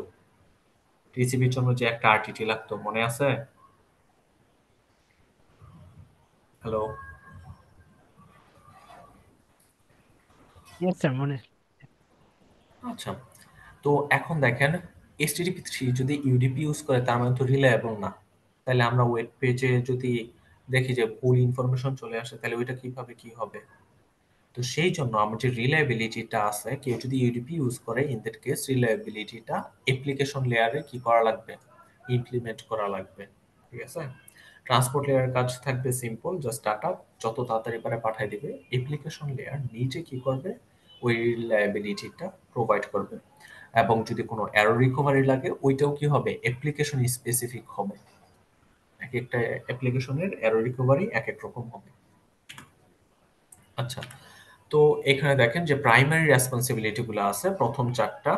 Speaker 1: টিসিপির জন্য যে একটা আরটিটি লাগতো, মনে আছে? হ্যালো?
Speaker 7: ইয়েস স্যার, মনে।
Speaker 1: আচ্ছা, তো এখন দেখেন HTTP 3 যদি ইউডিপি ইউজ করে তার মানে তো রিলায়েবল না। তাহলে আমরা ওয়েব পেজে যদি দেখি যে ভুল ইনফরমেশন চলে আসে, তাহলে ওইটা কিভাবে কি হবে? তো সেই জন্য আমার যে রিলায়েবিলিটিটা আছে, কেউ যদি ইউডিপি ইউজ করে ইন দ্যাট কেস রিলায়েবিলিটিটা অ্যাপ্লিকেশন লেয়ারে কি করা লাগবে, ইমপ্লিমেন্ট করা লাগবে। ঠিক আছে, ট্রান্সপোর্ট লেয়ারের কাজ থাকবে সিম্পল, জাস্ট ডাটা যত তাড়াতাড়ি পারে পাঠিয়ে দিবে। অ্যাপ্লিকেশন লেয়ার নিজে কি করবে, ওই রিলায়েবিলিটিটা প্রোভাইড করবে। এবং যদি কোনো এরর রিকভারি লাগে, ওইটাও কি হবে, অ্যাপ্লিকেশন স্পেসিফিক হবে। এক একটা অ্যাপ্লিকেশনের এরর রিকভারি এক এক রকম হবে। আচ্ছা, তো এখানে দেখেন যে প্রাইমারি রেসপন্সিবিলিটি গুলো আছে প্রথম চারটা,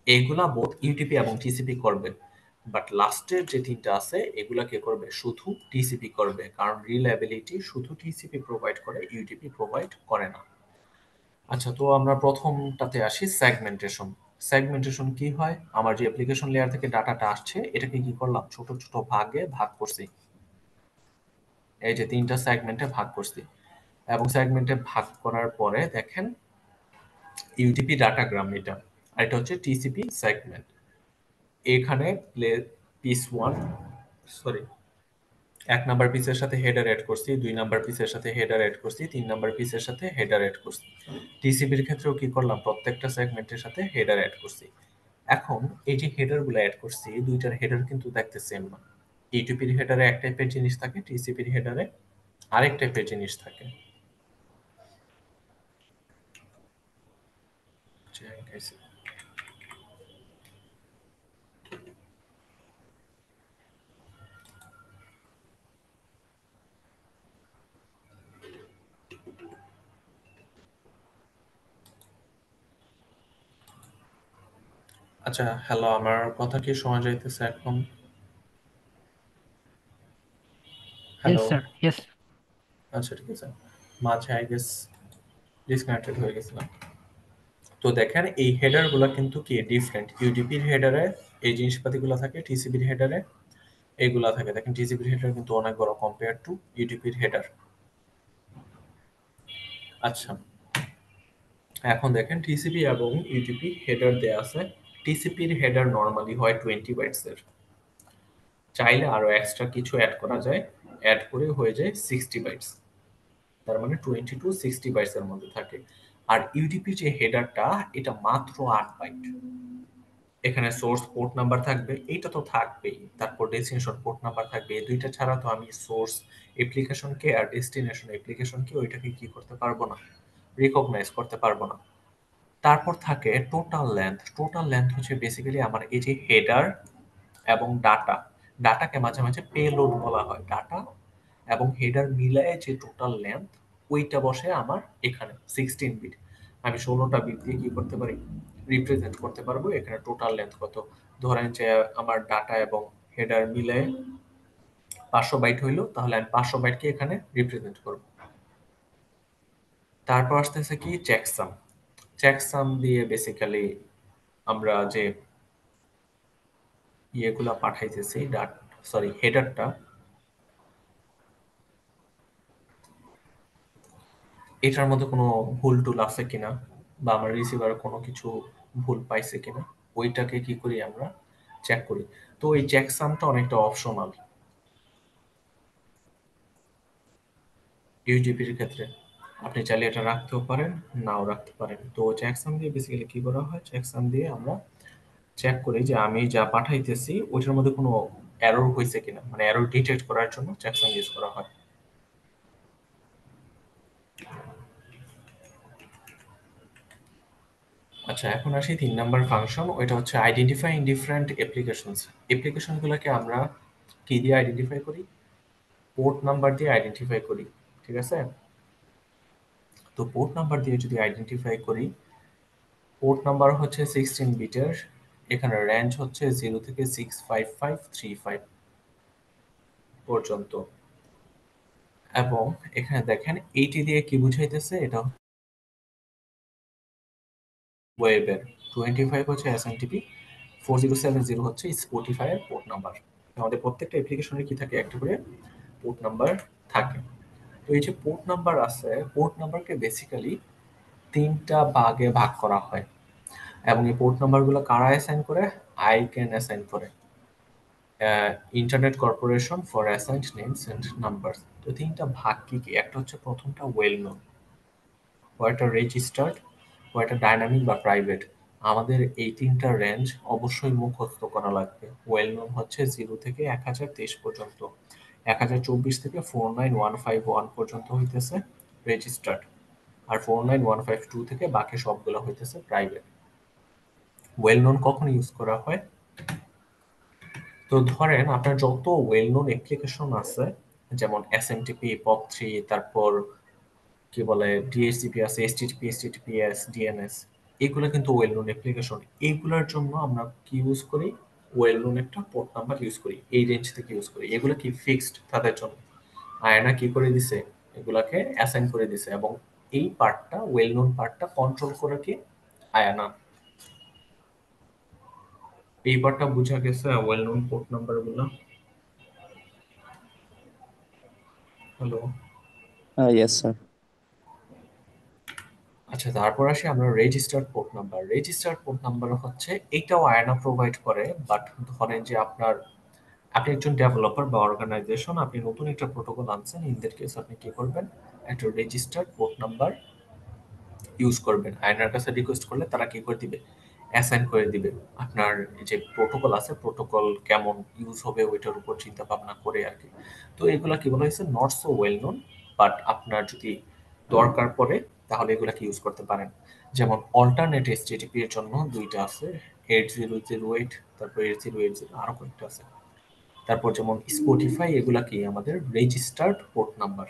Speaker 1: এগুলা বোথ ইউটিপি এবং টিসিপি করবে। বাট লাস্টের যে তিনটা আছে এগুলা কে করবে, শুধু টিসিপি করবে, কারণ রিলায়েবিলিটি শুধু টিসিপি প্রোভাইড করে, ইউটিপি প্রোভাইড করে না। আচ্ছা, তো আমরা প্রথমটাতে আসি, সেগমেন্টেশন। সেগমেন্টেশন কি হয়, আমার যে অ্যাপ্লিকেশন লেয়ার থেকে ডাটাটা আসছে এটাকে কি করলাম, ছোট ছোট ভাগে ভাগ করছি। এই যে তিনটা সেগমেন্টে ভাগ করছি, এবং সেগমেন্টে ভাগ করার পরে দেখেন ইউটিপি ডাটাগ্রাম এটা, আর এটা হচ্ছে টিসিপি সেগমেন্ট। এখানে পিস 1, সরি, 1 নাম্বার পিসের সাথে হেডার এড করছি, 2 নাম্বার পিসের সাথে হেডার এড করছি, 3 নাম্বার পিসের সাথে হেডার এড করছি। টিসিপির ক্ষেত্রেও কি করলাম, প্রত্যেকটা সেগমেন্টের সাথে হেডার এড করছি। এখন এই যে হেডার গুলো এড করছি, দুইটার হেডার কিন্তু দেখতে সেম না। ইউটিপির হেডারে এক টাইপের জিনিস থাকে, টিসিপির হেডারে আরেক টাইপের জিনিস থাকে। আচ্ছা, হ্যালো, আমার কথা কি শোনা যাইতেছে এখন?
Speaker 7: Yes
Speaker 1: hello?
Speaker 7: Sir, yes.
Speaker 1: আচ্ছা, ঠিক আছে, মাঝে আই গেস ডিসকানেক্টেড হয়ে গেছিলাম। তো দেখেন এই হেডার গুলা কিন্তু কি ডিফারেন্ট, ইউডিপির হেডারে এই জিনিসপাতিগুলো থাকে, টিসিপির হেডারে এইগুলা থাকে। দেখেন টিসিপির হেডার কিন্তু অনেক বড় কম্পেয়ার টু ইউডিপির হেডার। আচ্ছা, এখন দেখেন টিসিপি এবং ইউডিপি হেডার দেয়া আছে। টিসিপির হেডার নরমালি হয় 20 বাইটসের, চাইলে আরো এক্সট্রা কিছু অ্যাড করা যায়, অ্যাড করে হয়ে যায় 60 বাইটস। তার মানে 20 টু 60 বাইটসের মধ্যে থাকে। আর ইউডিপি যে হেডারটা, এটা মাত্র 8 বাইট। এখানে সোর্স পোর্ট নাম্বার থাকবে, এইটা তো থাকবেই, তারপর ডেস্টিনেশন পোর্ট নাম্বার থাকবে। এই দুইটা ছাড়া তো আমি সোর্স অ্যাপ্লিকেশনকে আর ডেস্টিনেশন অ্যাপ্লিকেশনকে ওইটাকে কি করতে পারবো না, রিকগনাইজ করতে পারবো না। তারপর থাকে টোটাল লেন্থ। টোটাল লেন্থ হচ্ছে বেসিক্যালি আমার এই যে হেডার এবং ডাটা, ডাটাকে মাঝে মাঝে পেলোড বলা হয়, ডাটা এবং হেডার মিলায়ে যে টোটাল লেন্থ, ওইটা বসে আমার এখানে 16 বিট। আমি 16টা বিট দিয়ে কি করতে পারি, রিপ্রেজেন্ট করতে পারবো এখানে টোটাল লেন্থ কত। ধরেন যে আমার ডাটা এবং হেডার মিলে 500 বাইট হইলো, তাহলে আমি 500 বাইটকে এখানে রিপ্রেজেন্ট করব। তারপর আসতেছে কি চেকসাম। চেকসাম দিয়ে বেসিক্যালি আমরা যে ইয়েগুলা পাঠাইতেছি, হেডারটা, এটার মধ্যে কোনো ভুল টুল আছে কিনা বা আমার রিসিভার কোনো কিছু ভুল পাইছে কিনা ওইটাকে কি করি আমরা চেক করি। তো এই চেকসামটা অনেকটা অপশনাল ইউটিপির ক্ষেত্রে। আপনি চাইলে এটা রাখতেও পারেন, নাও রাখতে পারেন। তো চেকসাম দিয়ে বেসিক্যালি কি করা হয়, চেকসাম দিয়ে আমরা চেক করি যে আমি যা পাঠাইতেছি ওইটার মধ্যে কোনো এরর হয়েছে কিনা, মানে এরর ডিটেক্ট করার জন্য চেকসাম ইউজ করা হয়। আচ্ছা, এখন আসি 3 নাম্বার ফাংশন, ওইটা হচ্ছে আইডেন্টিফাইং ডিফারেন্ট অ্যাপ্লিকেশনস। অ্যাপ্লিকেশনগুলোকে আমরা কি দিয়ে আইডেন্টিফাই করি, পোর্ট নাম্বার দিয়ে আইডেন্টিফাই করি, ঠিক আছে? তো পোর্ট নাম্বার দিয়ে যদি আইডেন্টিফাই করি, পোর্ট নাম্বার হচ্ছে 16 বিটের, এখানে রেঞ্জ হচ্ছে 0 থেকে 65535 পর্যন্ত। এবং এখানে দেখেন 80 দিয়ে কি বুঝাইতেছে, এটা ওয়েবের, 25 হচ্ছে এসএমটিপি, 4070 হচ্ছে স্পটিফাই এর পোর্ট নাম্বার। আমাদের প্রত্যেকটা অ্যাপ্লিকেশনের কি থাকে, একটা করে পোর্ট নাম্বার থাকে। তো এই যে পোর্ট নাম্বার আছে, পোর্ট নাম্বারকে বেসিক্যালি 3টা ভাগে ভাগ করা হয় এবং এই পোর্ট নাম্বারগুলো কারা অ্যাসাইন করে, আইক্যান অ্যাসাইন করে, internet corporation for assigned names and numbers. তো 3টা ভাগ কি কি, একটা হচ্ছে প্রথমটা ওয়েল নোন, কয়টা রেজিস্টার্ড, কয়টা ডাইনামিক বা প্রাইভেট। আমাদের এই 3টা রেঞ্জ অবশ্যই মুখস্থ করা লাগবে। ওয়েল নোন হচ্ছে 0 থেকে 1023 পর্যন্ত, 1024 থেকে 49151 পর্যন্ত হইতেছে রেজিস্টার্ড, আর 49152 থেকে বাকি সবগুলো হইতেছে প্রাইভেট। ওয়েল নোন কখন ইউজ করা হয়, তো ধরেন আপনার যত ওয়েল নোন অ্যাপ্লিকেশন আছে, যেমন এসএমটিপি, POP3, তারপর কি বলে ডিএইচসিপি আছে, এইচটিটিপিএস, ডিএনএস, এগুলো কিন্তু ওয়েল নোন অ্যাপ্লিকেশন। এইগুলোর জন্য আমরা কি ইউজ করি, ওয়েল নোন একটা পোর্ট নাম্বার ইউজ করি, এই রেঞ্জ থেকে ইউজ করি। এগুলো কি ফিক্সড তাদের জন্য, আয়না কি করে দিছে, এগুলাকে অ্যাসাইন করে দিছে, এবং এই পার্টটা, ওয়েল নোন পার্টটা কন্ট্রোল করে কি আয়ানা। এই পার্টটা বোঝা গেছে, ওয়েল নোন পোর্ট নাম্বার গুলো। হ্যালো।
Speaker 8: Yes, sir.
Speaker 1: আচ্ছা, তারপর আসি আমরা registered port number. Registered port number হচ্ছে, এটাও আয়না প্রোভাইড করে, বাট ধরেন যে আপনি একজন ডেভেলপার বা অর্গানাইজেশন, আপনি নতুন একটা প্রোটোকল আনছেন, ইন দ্যাট কেস আপনি কি করবেন, একটা রেজিস্টার্ড পোর্ট নাম্বার ইউজ করবেন। আয়নার কাছে রিকোয়েস্ট করলে তারা কি করে দিবে, অ্যাসাইন করে দিবে। আপনার যে প্রোটোকল আছে, প্রোটোকল কেমন ইউজ হবে ওইটার উপর চিন্তা ভাবনা করে আর কি। তো এগুলা কি বলা হয়েছে, not so well known, but আপনার যদি দরকার পড়ে তাহলে এগুলাকে ইউজ করতে পারেন। যেমন অল্টারনেট এইচটিটিপি এর জন্য 2টা আছে, 8008, তারপর 8080, আরো কয়েকটা আছে। তারপর যেমন স্পটিফাই, এগুলা কি আমাদের রেজিস্টার্ড পোর্ট নাম্বার।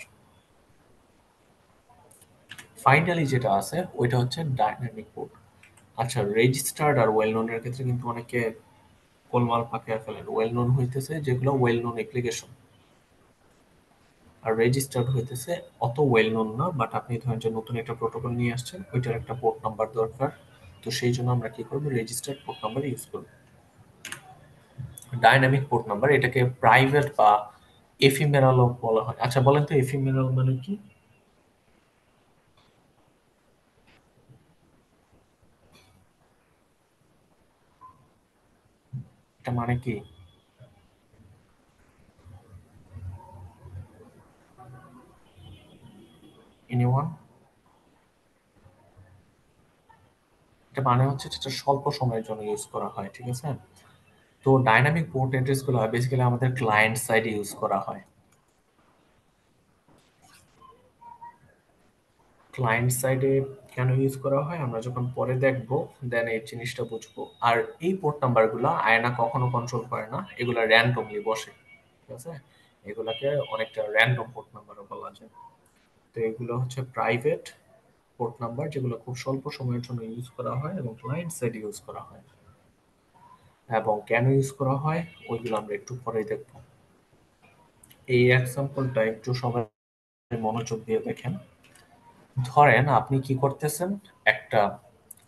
Speaker 1: ফাইনালি যেটা আছে ওইটা হচ্ছে ডাইনামিক পোর্ট। আচ্ছা, রেজিস্টার্ড আর ওয়েল নোন এর ক্ষেত্রে কিন্তু অনেকে গোলমাল পাকিয়ে ফেলেন। ওয়েল নোন হইতেছে যেগুলো ওয়েল নোন অ্যাপ্লিকেশন, আর রেজিস্টার্ড হইতেছে অত ওয়েল নোন না, বাট আপনি ধরেন যে নতুন একটা প্রোটোকল নিয়ে আসছেন, ওইটার একটা পোর্ট নাম্বার দরকার, তো সেই জন্য আমরা কি করবো, রেজিস্টার্ড পোর্ট নাম্বার ইউজ করব। ডাইনামিক পোর্ট নাম্বার, এটাকে প্রাইভেট বা এফিমেরালও বলা হয়। আচ্ছা বলেন তো, এফিমেরাল মানে কি? এটা মানে কি? এনিওয়ান? এটা মানে হচ্ছে যেটা স্বল্প সময়ের জন্য ইউজ করা হয়, ঠিক আছে? তো ডাইনামিক পোর্ট অ্যাড্রেস গুলো বেসিক্যালি আমাদের ক্লায়েন্ট সাইডে ইউজ করা হয়। ক্লায়েন্ট সাইডে কেন ইউজ করা হয় আমরা যখন পরে দেখবো, দেন এই জিনিসটা বুঝবো। আর এই পোর্ট নাম্বারগুলো আয়না কখনো কন্ট্রোল করে না, এগুলা র্যান্ডমলি বসে, ঠিক আছে? এগুলাকে অনেকটা র্যান্ডম পোর্ট নাম্বারও বলা যায়। তো এগুলো হচ্ছে প্রাইভেট পোর্ট নাম্বার, যেগুলো খুব স্বল্প সময়ের জন্য ইউজ করা হয় এবং ক্লায়েন্ট সাইডে ইউজ করা হয়। এবং কেন ইউজ করা হয় ওইগুলো আমরা একটু পরেই দেখবো। এই এক্সাম্পলটা একটু সবাই মনোযোগ দিয়ে দেখেন। ধরেন আপনি কি করতেছেন, একটা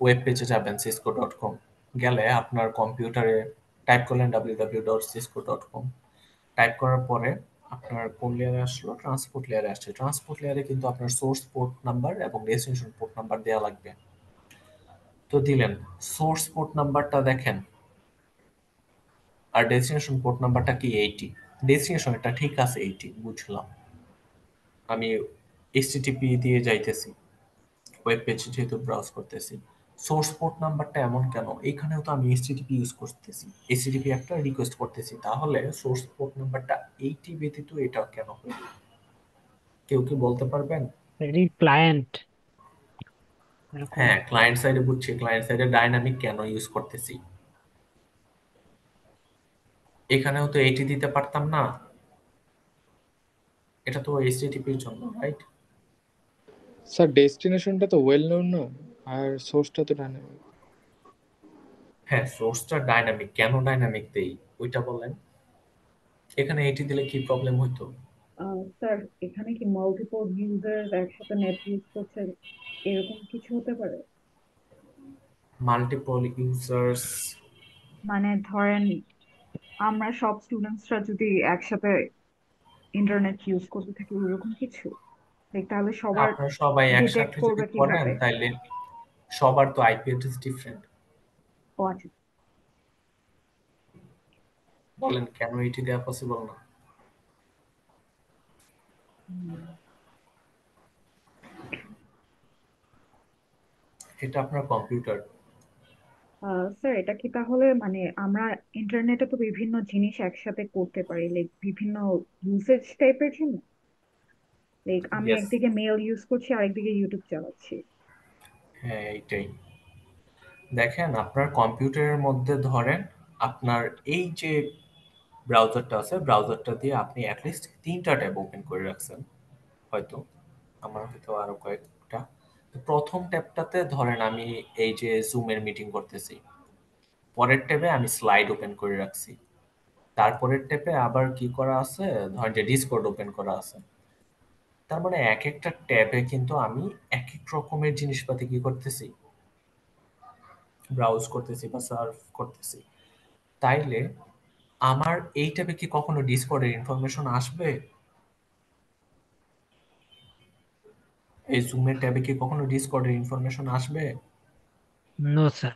Speaker 1: ওয়েব পেজে যাবেন, cisco.com, গেলে আপনার কম্পিউটারে টাইপ করলেন www.cisco.com। টাইপ করার পরে আপনার কোন লেয়ারে আসলো? ট্রান্সপোর্ট লেয়ারে আসছে। ট্রান্সপোর্ট লেয়ারে কিন্তু আপনার সোর্স পোর্ট নাম্বার এবং ডেস্টিনেশন পোর্ট নাম্বার দেওয়া লাগবে। তো দিলেন, সোর্স পোর্ট নাম্বারটা দেখেন আর ডেস্টিনেশন পোর্ট নাম্বারটা কি 80। ডেস্টিনেশন এটা ঠিক আছে 80, বুঝলাম। আমি এইচটিটিপি দিয়ে যাইতেছি, ওয়েব পেজ যেহেতু ব্রাউজ করতেছি। সোর্স পোর্ট নাম্বারটা এমন কেন? এখানেও তো আমি এইচটিটিপি ইউজ করতেছি, এইচটিটিপি একটা রিকোয়েস্ট করতেছি, তাহলে সোর্স পোর্ট নাম্বারটা 80 ব্যতীত এটা কেন হলো? কেউ কি বলতে পারবেন?
Speaker 7: এটি ক্লায়েন্ট এরকম।
Speaker 1: হ্যাঁ, ক্লায়েন্ট সাইডে বুঝছি, ক্লায়েন্ট সাইডে ডাইনামিক কেন ইউজ করতেছি? এখানেও তো 80 দিতে পারতাম না? এটা তো এইচটিটিপির জন্য, রাইট?
Speaker 9: স্যার ডেস্টিনেশনটা তো ওয়েল নোন না, আর সোর্সটা তো ডাইনামিক।
Speaker 1: হ্যাঁ, সোর্সটা ডাইনামিক, কেন ডাইনামিক দেই ওইটা বলেন। এখানে 80 দিলে কি প্রবলেম হইতো?
Speaker 4: স্যার এখানে কি মাল্টিপল ইউজার একসাথে নেট ইউজ করছে এরকম কিছু হতে পারে?
Speaker 1: Multiple users?
Speaker 4: মানে ধরেন আমরা সব স্টুডেন্টসরা যদি একসাথে ইন্টারনেট ইউজ করতে থাকি ওরকম কিছু, তাহলে সবার
Speaker 1: আপনারা সবাই
Speaker 4: ডিটেক্ট
Speaker 1: একসাথে যদি
Speaker 4: করবে
Speaker 1: করেন
Speaker 4: কিভাবে?
Speaker 1: তাইলে সবার তো আইপি অ্যাড্রেস ডিফারেন্ট।
Speaker 4: ও আচ্ছা।
Speaker 1: বলেন কেন 80 দেওয়া পসিবল না?
Speaker 4: হুম।
Speaker 1: এটা আপনার কম্পিউটার।
Speaker 4: স্যার এটা কি তাহলে মানে আমরা ইন্টারনেটে তো বিভিন্ন জিনিস একসাথে করতে পারি, লাইক বিভিন্ন ইউসেজ টাইপের জন্য, লাইক আমি
Speaker 1: ইয়েস,
Speaker 4: একদিকে মেল ইউজ করছি আরেকদিকে ইউটিউব চালাচ্ছি।
Speaker 1: হ্যাঁ এইটাই। দেখেন আপনার কম্পিউটারের মধ্যে ধরেন আপনার এই যে ব্রাউজারটা আছে, ব্রাউজারটা দিয়ে আপনি অ্যাটলিস্ট 3টা ট্যাব ওপেন করে রাখছেন হয়তো, আমার হয়তো আরো কয়েকটা। তো প্রথম ট্যাবটাতে ধরেন আমি এই যে জুমের মিটিং করতেছি, পরের ট্যাবে আমি স্লাইড ওপেন করে রাখছি, তারপরের ট্যাবে আবার কি করা আছে, ধরেন যে ডিসকর্ড ওপেন করা আছে। তার মানে এক একটা ট্যাবে কিন্তু আমি এক এক রকমের জিনিসপাতি কি করতেছি, ব্রাউজ করতেছি বা সার্ভ করতেছি। তাইলে আমার এই ট্যাবে কি কখনো ডিসকর্ডের ইনফরমেশন আসবে? এই জুমের ট্যাবে কি কখনো ডিসকর্ডের ইনফরমেশন আসবে?
Speaker 7: No sir.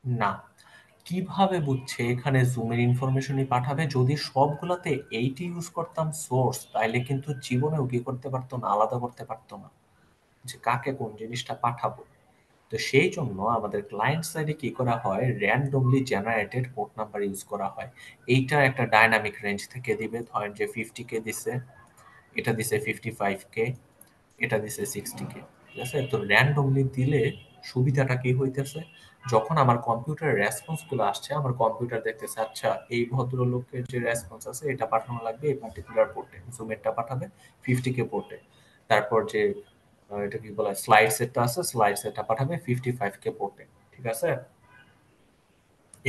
Speaker 1: না। কিভাবে বুঝছে এখানে জুমের ইনফরমেশনই পাঠাবে? যদি সবগুলাতে এইটি ইউজ করতাম সোর্স, তাইলে কিন্তু জীবনেও কি করতে পারতো না, আলাদা করতে পারতো না যে কাকে কোন জিনিসটা পাঠাবো। তো সেই জন্য আমাদের ক্লায়েন্ট সাইডে কি করা হয়, randomly generated port number use করা হয়। এইটা একটা ডাইনামিক রেঞ্জ থেকে দিবে, ধরেন যে 50K দিছে, এটা দিছে 55K, এটা দিছে 60K, ঠিক আছে? তো র্যান্ডমলি দিলে সুবিধাটা কি হইতেছে, যখন আমার কম্পিউটারের রেসপন্স গুলো আসছে, আমার কম্পিউটার দেখতেছে আচ্ছা এই ভদ্রলোকের যে রেসপন্স আছে এটা পাঠানো লাগবে এই পার্টিকুলার পোর্টে, জুমেরটা পাঠাবে 50K পোর্টে, তারপর যে এটা কি বলে স্লাইড সেটটা আছে, স্লাইড সেটটা পাঠাবে 55K পোর্টে, ঠিক আছে?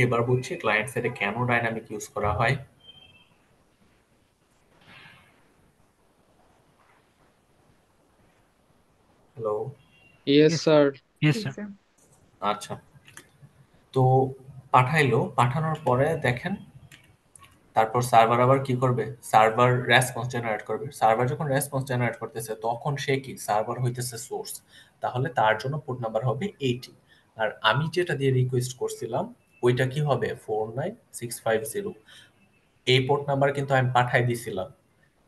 Speaker 1: এবার বুঝছি ক্লায়েন্ট সাইডে কেন ডাইনামিক ইউজ করা হয়। হ্যালো?
Speaker 9: Yes sir.
Speaker 7: ইয়েস
Speaker 4: ঠিক
Speaker 7: স্যার।
Speaker 4: আছে।
Speaker 1: আচ্ছা, তো পাঠাইলো, পাঠানোর পরে দেখেন তারপর সার্ভার আবার কি করবে, সার্ভার রেসপন্স জেনারেট করবে। সার্ভার যখন রেসপন্স জেনারেট করতেছে তখন সে কি, সার্ভার হইতেছে সোর্স, তাহলে তার জন্য পোর্ট নাম্বার হবে 80। আর আমি যেটা দিয়ে রিকোয়েস্ট করছিলাম ওইটা কি হবে 49650। এই পোর্ট নাম্বার কিন্তু আমি পাঠাই দিছিলাম,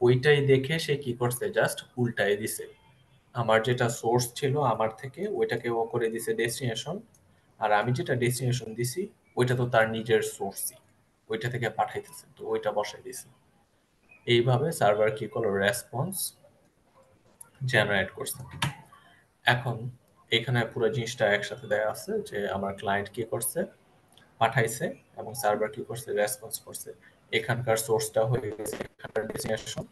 Speaker 1: ওইটাই দেখে সে কি করছে, জাস্ট উল্টাই দিছে। আমার যেটা সোর্স ছিল আমার থেকে ওইটাকে ও করে দিছে ডেস্টিনেশন, আর আমি যেটা ডেস্টিনেশন দিছি ওইটা তো তার নিজের সোর্সই, ওইটা থেকে পাঠাইতেছে, তো ওইটা বসাই দিছে। এইভাবে সার্ভার কি করলো, রেসপন্স জেনারেট করছে। এখন এখানে পুরো জিনিসটা একসাথে দেয়া আছে যে আমার ক্লায়েন্ট কি করছে, পাঠাইছে, এবং সার্ভার কি করছে, রেসপন্স করছে। এখানকার সোর্সটা হয়ে গেছে এখানকার ডেস্টিনেশন,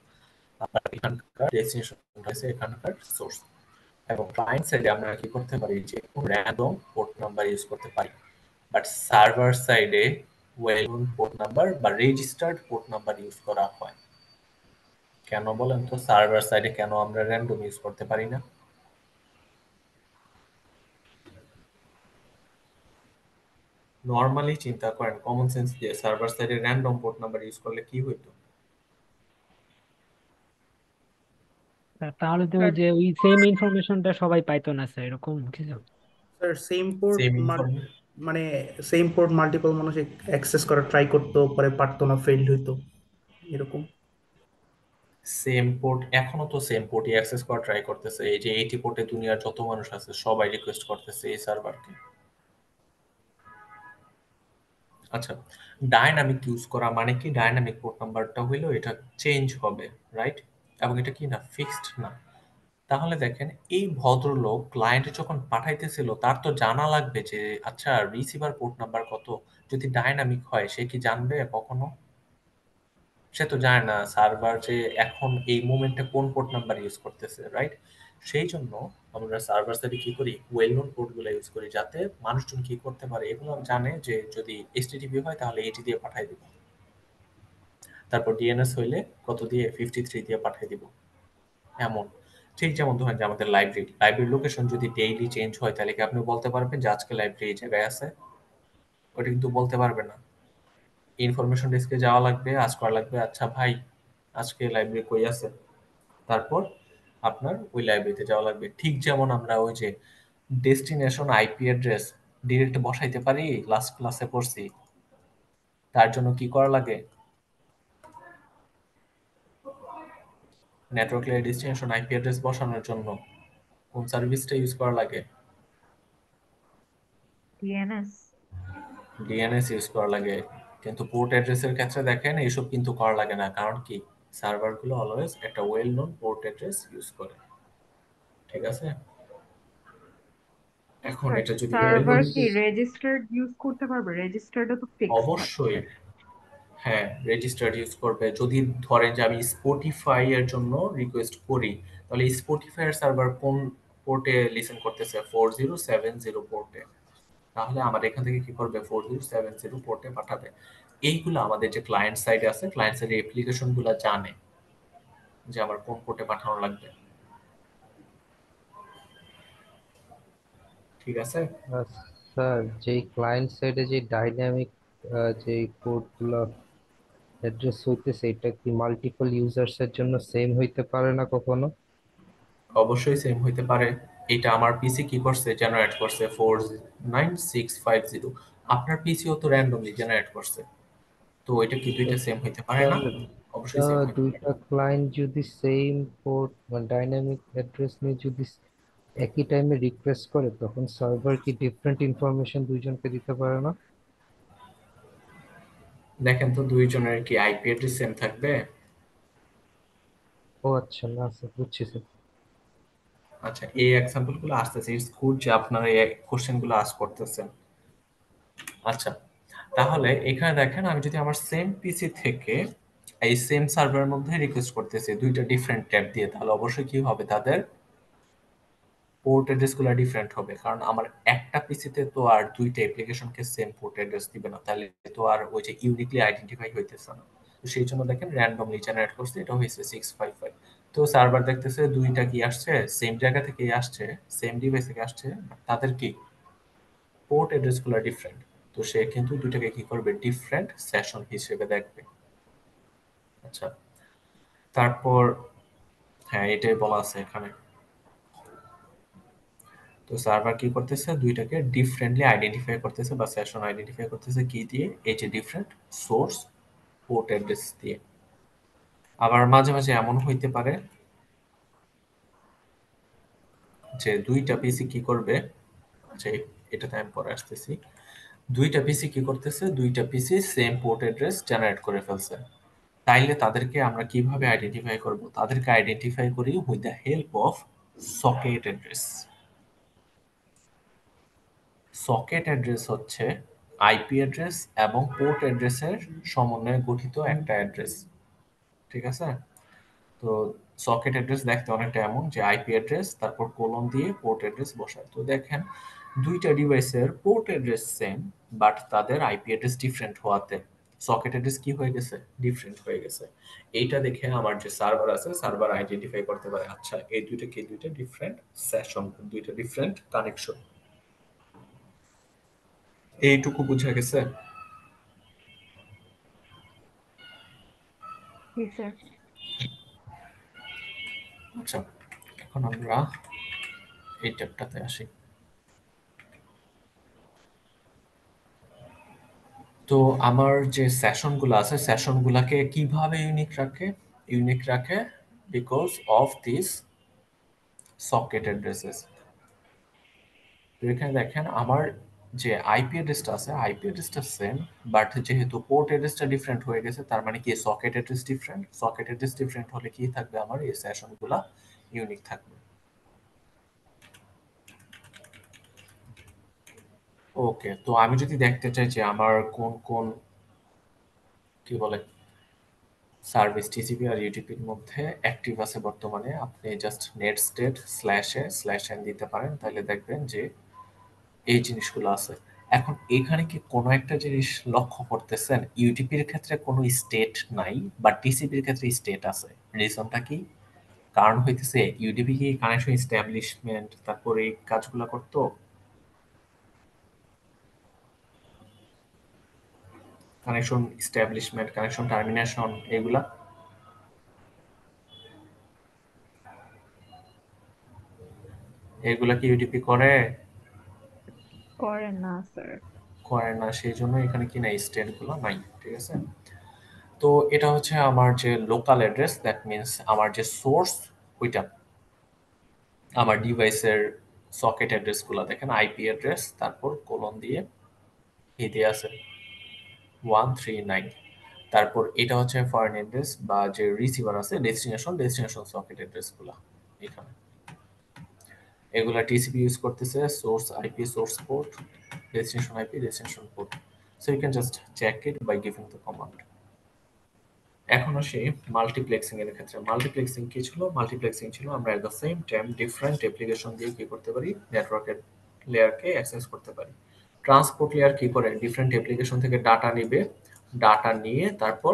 Speaker 1: আর এখানকার ডেস্টিনেশন হয়েছে এখানকার সোর্স। এবং ক্লায়েন্ট সাইডে আমরা কি করতে পারি, যে র্যান্ডম পোর্ট নাম্বার ইউজ করতে পারি, বাট সার্ভার সাইডে ওয়েল নোন পোর্ট নাম্বার বা রেজিস্টার্ড পোর্ট নাম্বার ইউজ করা হয়। কেন বলেন তো, সার্ভার সাইডে কেন আমরা র্যান্ডম ইউজ করতে পারি না? নর্মালি চিন্তা করেন কমন সেন্স দিয়ে সার্ভার সাইডে র্যান্ডম পোর্ট নাম্বার ইউজ করলে কি হইতো?
Speaker 7: তাহলে তো ওই যে ওই সেম ইনফরমেশনটা সবাই পাইতো না স্যার, এরকম কিছু?
Speaker 6: Sir same port
Speaker 1: same information
Speaker 6: মানে সেম পোর্ট মাল্টিপল মানুষ অ্যাক্সেস করা ট্রাই করতো, পরে পারতো না, ফেইল্ড হইতো এরকম।
Speaker 1: সেম পোর্ট এখনো তো সেম পোর্টই অ্যাক্সেস করা ট্রাই করতেছে। এই যে 80 পোর্টে দুনিয়ার যত মানুষ আছে সবাই রিকোয়েস্ট করতেছে এই সার্ভারকে। আচ্ছা, ডায়নামিক ইউজ করা মানে কি? ডায়নামিক পোর্ট নাম্বারটা হইলো এটা চেঞ্জ হবে, রাইট? এবং এটা কি না, ফিক্সড না। তাহলে দেখেন এই ভদ্রলোক ক্লায়েন্টে যখন পাঠাইতেছিল তার তো জানা লাগবে যে আচ্ছা রিসিভার পোর্ট নাম্বার কত। যদি ডায়নামিক হয় সে কি জানবে কখনো? সে তো জানে না সার্ভার যে এখন এই মোমেন্টে কোন পোর্ট নাম্বার ইউজ করতেছে, রাইট? সেই জন্য আমরা সার্ভার সাইডে কি করি, ওয়েল নোন পোর্টগুলো ইউজ করি যাতে মানুষজন কি করতে পারে এগুলো জানে যে যদি এইচটিটিপি হয় তাহলে এইটি দিয়ে পাঠিয়ে দিব, তারপর ডিএনএস হইলে কত দিয়ে 53 দিয়ে পাঠিয়ে দিব, এমন। ঠিক যেমন ধরেন যে আমাদের লাইব্রেরি লোকেশন যদি ডেইলি চেঞ্জ হয় তাহলে কি আপনি বলতে পারবেন যে আজকে লাইব্রেরি এই জায়গায় আছে? ওটা কিন্তু বলতে পারবে না। ইনফরমেশন ডেস্কে যাওয়া লাগবে, আজ করা লাগবে আচ্ছা ভাই আজকে লাইব্রেরি কই আছে, তারপর আপনার ওই লাইব্রেরিতে যাওয়া লাগবে। ঠিক যেমন আমরা ওই যে ডেস্টিনেশন আইপি অ্যাড্রেস ডিরেক্ট বসাইতে পারি, লাস্ট ক্লাসে পড়ছি। তার জন্য কি করা লাগে? Network layer destination IP address বসানোর জন্য কোন সার্ভিসটা ইউজ করা লাগে?
Speaker 4: ডিএনএস।
Speaker 1: ডিএনএস ইউজ করা লাগে। কিন্তু পোর্ট অ্যাড্রেসের ক্ষেত্রে দেখেন এইসব কিন্তু করা লাগে না। কারণ কি, সার্ভারগুলো অলওয়েজ একটা well known port address use করে। ঠিক আছে? এখন এটা যদি ওয়েল
Speaker 4: সার্ভার
Speaker 1: নোন,
Speaker 4: কি রেজিস্টার্ড ইউজ করতে পারবে? রেজিস্টার্ডটা তো ফিক্স থাকবে।
Speaker 1: অবশ্যই হ্যাঁ রেজিস্টার্ড ইউজ করবে। যদি ধরেন যে আমি স্পটিফাই এর জন্য রিকোয়েস্ট করি তাহলে স্পটিফাই এর সার্ভার কোন পোর্টে লিসেন করতেছে? 4070 পোর্টে। তাহলে আমার এখান থেকে কি করবে? 4070 পোর্টে পাঠাবে। এইগুলো আমাদের যে ক্লায়েন্ট সাইডে আছে, ক্লায়েন্ট সাইডে অ্যাপ্লিকেশন গুলো জানে যে আমার কোন পোর্টে পাঠানো লাগবে। ঠিক আছে?
Speaker 2: স্যার যেই ক্লায়েন্ট সাইডে যে ডাইনামিক যে পোর্টগুলো অ্যাড্রেস হইতেছে, এটা কি মাল্টিপল ইউজার্স এর জন্য সেম হইতে পারে না কখনো?
Speaker 1: অবশ্যই সেম হইতে পারে। এটা আমার পিসি কি করছে, জেনারেট করছে 49650। আপনার পিসিও তো র্যান্ডমলি জেনারেট করছে। তো এটা কি দুইটা সেম হইতে পারে না? অবশ্যই সেম হইতে পারে।
Speaker 2: দুইটা ক্লায়েন্ট যদি সেম পোর্ট মানে ডাইনামিক অ্যাড্রেস নিয়ে যদি একই টাইমে রিকোয়েস্ট করে, তখন সার্ভার কি ডিফারেন্ট ইনফরমেশন দুইজনকে দিতে পারে না?
Speaker 1: দেখেন তো দুইজনের কি আইপি অ্যাড্রেস সেম থাকবে?
Speaker 2: ও আচ্ছা, না স্যার, বুঝছি স্যার।
Speaker 1: আচ্ছা, এই এক্সাম্পল গুলো আসতেছে, ইটস গুড যে আপনারা এই কোশ্চেন গুলো আস্ক করতেছেন। আচ্ছা, তাহলে এখানে দেখেন আমি যদি আমার সেম পিসি থেকে এই সেম সার্ভারের মধ্যে রিকোয়েস্ট করতেছি দুইটা ডিফারেন্ট ট্যাব দিয়ে, তাহলে অবশ্যই কি হবে, তাদের পোর্ট অ্যাড্রেস গুলো ডিফারেন্ট হবে। কারণ আমার একটা পিসিতে তো আর দুইটা অ্যাপ্লিকেশনকে সেম পোর্ট অ্যাড্রেস দিবে না, তাহলে তো আর ওই যে ইউনিকলি আইডেন্টিফাই হইতেছে না। তো সেই জন্য দেখেন র্যান্ডমলি জেনারেট করছে, এটা হয়েছে 655। তো সার্ভার দেখতেছে দুইটা কি আসছে, সেম জায়গা থেকে আসছে, সেম ডিভাইস থেকে আসছে, তাদের কি পোর্ট অ্যাড্রেস গুলো ডিফারেন্ট। তো সে কিন্তু দুইটাকে কি করবে, ডিফারেন্ট সেশন হিসেবে দেখবে। আচ্ছা, তারপর হ্যাঁ এটাই বলা আছে এখানে। তো সার্ভার কি করতেছে, দুইটাকে ডিফারেন্টলি আইডেন্টিফাই করতেছে বা সেশন আইডেন্টিফাই করতেছে কি দিয়ে, এই যে ডিফারেন্ট সোর্স পোর্ট অ্যাড্রেস দিয়ে। আবার মাঝে মাঝে এমন হইতে পারে যে দুইটা পিসি কি করবে, আচ্ছা এটাতে আমি পরে আসতেছি। দুইটা পিসি কি করতেছে, দুইটা পিসি সেম পোর্ট অ্যাড্রেস জেনারেট করে ফেলছে। তাইলে তাদেরকে আমরা কিভাবে আইডেন্টিফাই করব? তাদেরকে আইডেন্টিফাই করি with the help of socket address. Socket address হচ্ছে আইপি অ্যাড্রেস এবং পোর্ট অ্যাড্রেসের সমন্বয়ে গঠিত একটা অ্যাড্রেস। ঠিক আছে? তো সকেট অ্যাড্রেস দেখতে অনেকটা এমন যে আইপি অ্যাড্রেস তারপর কোলন দিয়ে পোর্ট অ্যাড্রেস বসায়। তো দেখেন দুইটা ডিভাইসের পোর্ট অ্যাড্রেস সেম, বাট তাদের আইপি অ্যাড্রেস ডিফারেন্ট হওয়াতে সকেট অ্যাড্রেস কি হয়ে গেছে, ডিফারেন্ট হয়ে গেছে। এইটা দেখে আমার যে সার্ভার আছে সার্ভার আইডেন্টিফাই করতে পারে আচ্ছা এই দুইটা কি, দুইটা ডিফারেন্ট সেশন, দুইটা ডিফারেন্ট কানেকশন। এইটুকু বুঝা গেছে?
Speaker 4: জি স্যার।
Speaker 1: আচ্ছা, এখন আমরা এই ট্যাবটাতে আসি। তো আমার যে সেশনগুলো আছে, সেশনগুলোকে কিভাবে ইউনিক রাখে because of this socket addresses. তো এখানে দেখেন আমার যে আইপি অ্যাড্রেসটা আছে, আইপি অ্যাড্রেসটা সেম, বাট যেহেতু পোর্ট অ্যাড্রেসটা ডিফারেন্ট হয়ে গেছে, তার মানে কি socket address different. Socket address different হলে কি থাকবে, আমার এই সেশনগুলা ইউনিক থাকবে। ওকে, তো আমি যদি দেখতে চাই যে আমার কোন কোন কি বলে সার্ভিস টিসিপি আর ইউটিপির মধ্যে অ্যাক্টিভ আছে বর্তমানে, আপনি জাস্ট নেটস্টেড /n দিতে পারেন, তাহলে দেখবেন যে এই জিনিসগুলো আছে। এখন এখানে কি কোনো একটা জিনিস লক্ষ্য করতেছেন, ইউটিপির ক্ষেত্রে কোনো স্টেট নাই, বাট টিসিপির ক্ষেত্রে স্টেট আছে। রিজনটা কি? কারণ হইতেছে ইউটিপি কি কানেকশন এস্টাবলিশমেন্ট তারপরে এই কাজগুলো করতো, কানেকশন এস্টাবলিশমেন্ট, কানেকশন টার্মিনেশন, এগুলা এগুলা কি ইউটিপি করে?
Speaker 4: করে না স্যার।
Speaker 1: করে না, সেই জন্য এখানে কি নাই, স্টেট গুলো নাই। ঠিক আছে, তো এটা হচ্ছে আমার যে লোকাল অ্যাড্রেস, দ্যাট মিনস আমার যে সোর্স, ওইটা আমার ডিভাইসের সকেট অ্যাড্রেস গুলো দেখেন, আইপি অ্যাড্রেস তারপর কোলন দিয়ে এই দিয়ে আছে 139। তারপর এটা হচ্ছে ফরেন অ্যাড্রেস বা যে রিসিভার আছে, ডেস্টিনেশন সকেট অ্যাড্রেস গুলা এখানে। এগুলা টিসিপি ইউজ করতেছে, source IP, source port, destination IP, destination port. So you can just check it by giving the command. এখন আসি মাল্টিপ্লেক্সিং এর ক্ষেত্রে। মাল্টিপ্লেক্সিং কি ছিল? মাল্টিপ্লেক্সিং ছিল আমরা এট the same time different application দিয়ে কি করতে পারি, নেটওয়ার্কের লেয়ারকে অ্যাক্সেস করতে পারি। ট্রান্সপোর্ট লেয়ার কি করে, ডিফারেন্ট অ্যাপ্লিকেশন থেকে ডাটা নিবে, ডাটা নিয়ে তারপর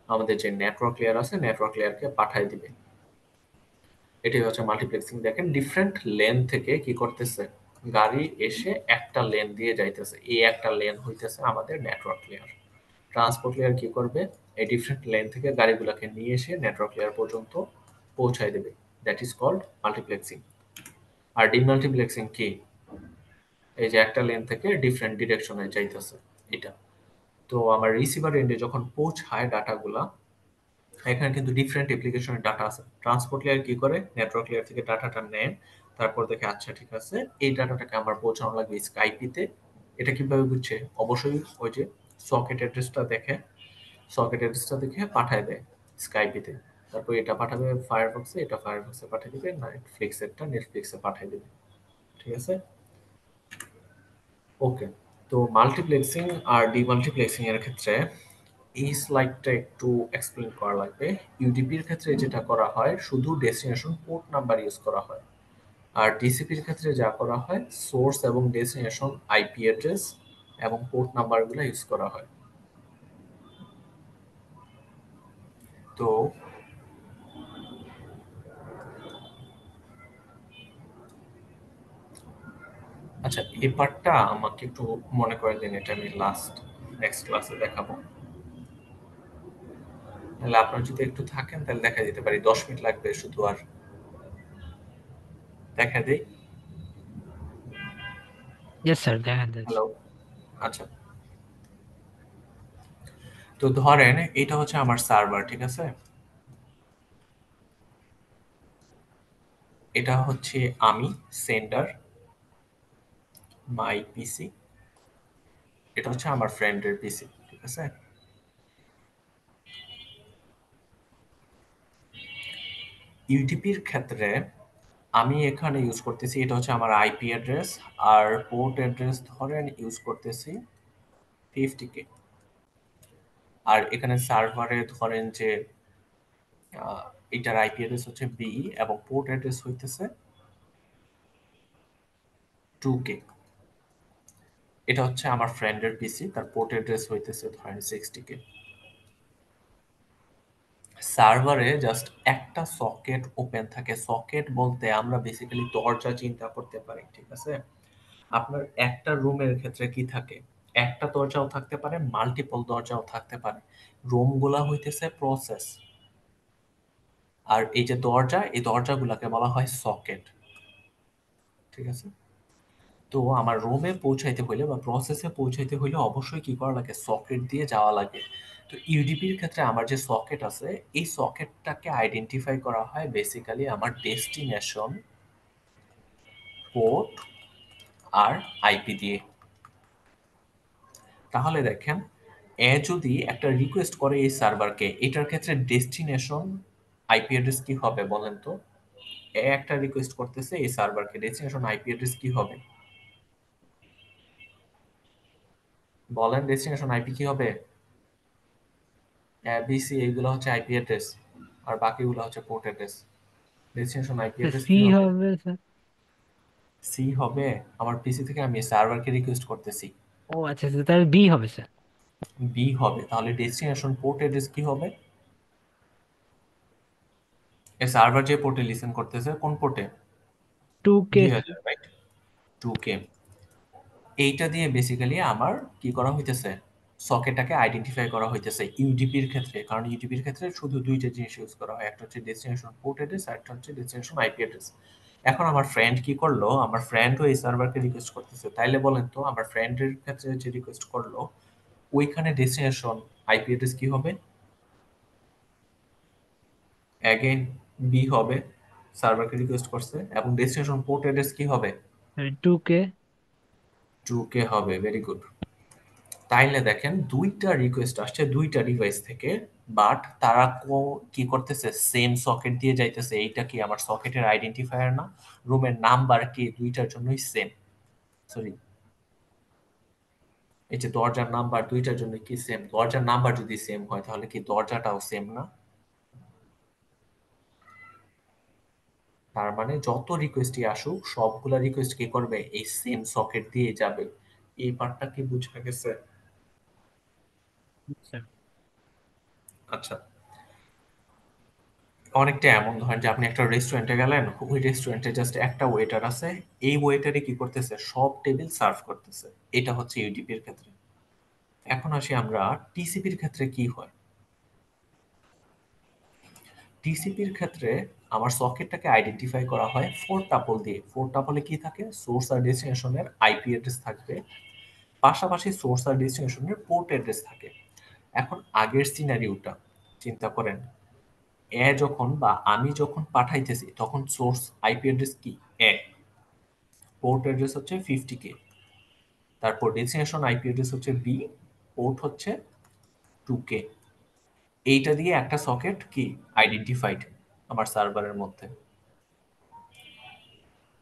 Speaker 1: আমাদের যে নেটওয়ার্ক লেয়ার আছে, নেটওয়ার্ক লেয়ারকে পাঠায় দিবে। এটাই হচ্ছে মাল্টিপ্লেক্সিং। দেখেন ডিফারেন্ট লেন থেকে কি করতেছে, গাড়ি এসে একটা লেন দিয়ে যাইতেছে, এই একটা লেন হইতেছে আমাদের নেটওয়ার্ক লেয়ার। ট্রান্সপোর্ট লেয়ার কি করবে, এই ডিফারেন্ট লেন থেকে গাড়িগুলোকে নিয়ে এসে নেটওয়ার্ক লেয়ার পর্যন্ত পৌঁছায় দেবে, দ্যাট ইজ কল্ড মাল্টিপ্লেক্সিং। আর ডিমাল্টিপ্লেক্সিং কি, এই যে একটা লেন থেকে ডিফারেন্ট ডিরেকশনে যাইতেছে এটা। তো আমার রিসিভার এন্ডে যখন পৌঁছায় ডাটাগুলা, এখানে কিন্তু ডিফারেন্ট অ্যাপ্লিকেশনের ডাটা আছে। ট্রান্সপোর্ট লেয়ার কি করে, নেটওয়ার্ক লেয়ার থেকে ডাটাটা নেয়, তারপর দেখে আচ্ছা ঠিক আছে এই ডাটাটাকে আমার পৌঁছানো লাগবে স্কাইপিতে। এটা কিভাবে বুঝছে, অবশ্যই ওই যে সকেট অ্যাড্রেসটা দেখে, সকেট অ্যাড্রেসটা দেখে পাঠায় দেয় স্কাইপিতে, তারপর এটা পাঠাবে ফায়ারফক্সে, এটা ফায়ারফক্সে পাঠিয়ে দিবে, নেটফ্লিক্সেরটা নেটফ্লিক্সে পাঠিয়ে দিবে। ঠিক আছে, ওকে। তো মাল্টিপ্লেক্সিং আর ডিমাল্টিপ্লেক্সিং এর ক্ষেত্রে এই স্লাইডটা একটু এক্সপ্লেন করা লাগবে। ইউডিপির ক্ষেত্রে যেটা করা হয়, শুধু ডেস্টিনেশন পোর্ট নাম্বার ইউজ করা হয়, আর টিসিপির ক্ষেত্রে যা করা হয়, সোর্স এবং ডেস্টিনেশন আইপি অ্যাড্রেস এবং পোর্ট নাম্বারগুলো ইউজ করা হয়। তো আচ্ছা, এই পার্টটা আমাকে একটু মনে করে দিন, এটা আমি নেক্সট ক্লাসে দেখাবো। তাহলে আপনার যদি একটু থাকেন তাহলে দেখা দিতে পারি, 10 মিনিট লাগবে শুধু, আর দেখা দেই।
Speaker 7: ইয়েস স্যার, দেখা যাচ্ছে।
Speaker 1: হ্যালো, আচ্ছা। তো ধরেন এটা হচ্ছে আমার সার্ভার, ঠিক আছে, এটা হচ্ছে আমি সেন্ডার, মাই পিসি, এটা হচ্ছে আমার ফ্রেন্ডের পিসি। ঠিক আছে, ইউটিপির ক্ষেত্রে আমি এখানে ইউজ করতেছি, এটা হচ্ছে আমার আইপি অ্যাড্রেস, আর পোর্ট অ্যাড্রেস ধরেন ইউজ করতেছি 50K। আর এখানে সার্ভারে ধরেন যে এটার আইপি অ্যাড্রেস হচ্ছে বি এবং পোর্ট অ্যাড্রেস হইতেছে 2K। এটা হচ্ছে আমার ফ্রেন্ডের পিসি, তার পোর্ট অ্যাড্রেস হইতেছে ধরেন 60K। সার্ভারে জাস্ট একটা সকেট ওপেন থাকে। সকেট বলতে আমরা বেসিক্যালি দরজা চিন্তা করতে পারি, ঠিক আছে। আপনার একটা রুমের ক্ষেত্রে কি থাকে, একটা দরজাও থাকতে পারে, মাল্টিপল দরজাও থাকতে পারে। রুমগুলা হইতেছে প্রসেস, আর এই যে দরজা, এই দরজাগুলাকে বলা হয় সকেট। ঠিক আছে? তো আমার রুমে পৌঁছাইতে হইলে বা প্রসেসে পৌঁছাইতে হইলে অবশ্যই কি করা লাগে, সকেট দিয়ে যাওয়া লাগে। তো ইউডিপির ক্ষেত্রে আমার যে সকেট আছে, এই সকেটটাকে আইডেন্টিফাই করা হয় বেসিক্যালি আমার ডেস্টিনেশন, পোর্ট আর আইপি দিয়ে। তাহলে দেখেন, এ যদি একটা রিকোয়েস্ট করে এই সার্ভারকে, এটার ক্ষেত্রে ডেস্টিনেশন আইপি অ্যাড্রেস কি হবে বলেন তো? এ একটা রিকোয়েস্ট করতেছে এই সার্ভারকে, ডেস্টিনেশন আইপি অ্যাড্রেস কি হবে বলেন? ডেস্টিনেশন আইপি কি হবে? বিসি এইগুলো হচ্ছে আইপি অ্যাড্রেস, আর বাকিগুলো হচ্ছে port address. Destination IP address
Speaker 7: সি
Speaker 1: কি হবে?
Speaker 7: হবে স্যার।
Speaker 1: সি হবে। আমার পিসি থেকে আমি সার্ভারকে রিকোয়েস্ট করতেছি,
Speaker 7: ও আচ্ছা আচ্ছা, তাহলে বি হবে স্যার।
Speaker 1: বি হবে। তাহলে ডেস্টিনেশন পোর্ট অ্যাড্রেস কি হবে? এই সার্ভার যে পোর্টে লিসেন করতেছে, কোন পোর্টে?
Speaker 7: 2K।
Speaker 1: 2000, রাইট? 2K। এইটা দিয়ে বেসিক্যালি আমার কি করা হইতেছে, সকেটটাকে আইডেন্টিফাই করা হইতেছে ইউডিপির ক্ষেত্রে। কারণ ইউডিপির ক্ষেত্রে শুধু দুইটা জিনিস ইউজ করা হয়, একটা হচ্ছে ডেস্টিনেশন পোর্ট অ্যাড্রেস, আর একটা হচ্ছে ডেস্টিনেশন আইপি অ্যাড্রেস। এখন আমার ফ্রেন্ড কি করলো, আমার ফ্রেন্ডও এই সার্ভারকে রিকোয়েস্ট করতেছে, তাইলে বলেন তো আমার ফ্রেন্ডের ক্ষেত্রে যে রিকোয়েস্ট করলো, ওইখানে ডেস্টিনেশন আইপি অ্যাড্রেস কি হবে? অ্যাগেইন বি হবে, সার্ভারকে রিকোয়েস্ট করছে। এবং ডেস্টিনেশন পোর্ট অ্যাড্রেস কি হবে?
Speaker 7: 2K।
Speaker 1: 2K হবে। Very good. তাইলে দেখেন, দুইটা রিকোয়েস্ট আসছে দুইটা ডিভাইস থেকে, বাট তারা কি করতেছে, সেম সকেট দিয়ে যাইতেছে। এইটা কি আমার সকেটের আইডেন্টিফায়ার না? রুমের নাম্বার কি দুইটার জন্যই সেম? সরি, এই যে দরজার নাম্বার দুইটার জন্য কি সেম? দরজার নাম্বার যদি সেম হয় তাহলে কি দরজাটাও সেম না? তার মানে যত রিকোয়েস্টই আসুক, সবগুলা রিকোয়েস্ট কি করবে, এই সেম সকেট দিয়ে যাবে। এই পার্টটা কি বুঝা গেছে?
Speaker 7: স্যার
Speaker 1: আচ্ছা, অনেকটা এমন ধরেন যে আপনি একটা রেস্টুরেন্টে গেলেন, ওই রেস্টুরেন্টে জাস্ট একটা ওয়েটার আছে, এই ওয়েটারে কি করতেছে, সব টেবিল সার্ভ করতেছে। এটা হচ্ছে ইউডিপির ক্ষেত্রে। এখন আসি আমরা টিসিপির ক্ষেত্রে কি হয়। টিসিপির ক্ষেত্রে আমার সকেটটাকে আইডেন্টিফাই করা হয় 4 টাপল দিয়ে। 4 টাপলে কি থাকে, সোর্স আর ডেস্টিনেশনের আইপি অ্যাড্রেস থাকবে, পাশাপাশি সোর্স আর ডেস্টিনেশনের পোর্ট অ্যাড্রেস থাকে। এখন আগের সিনারিওটা চিন্তা করেন, যখন বা আমি যখন পাঠাইতেছি তখন সোর্স আইপি অ্যাড্রেস কি? পোর্ট অ্যাড্রেস হচ্ছে 50K, তারপর ডেস্টিনেশন আইপি অ্যাড্রেস হচ্ছে বি, পোর্ট হচ্ছে 2K। এইটা দিয়ে একটা সকেট কি আইডেন্টিফাইড আমার সার্ভারের মধ্যে।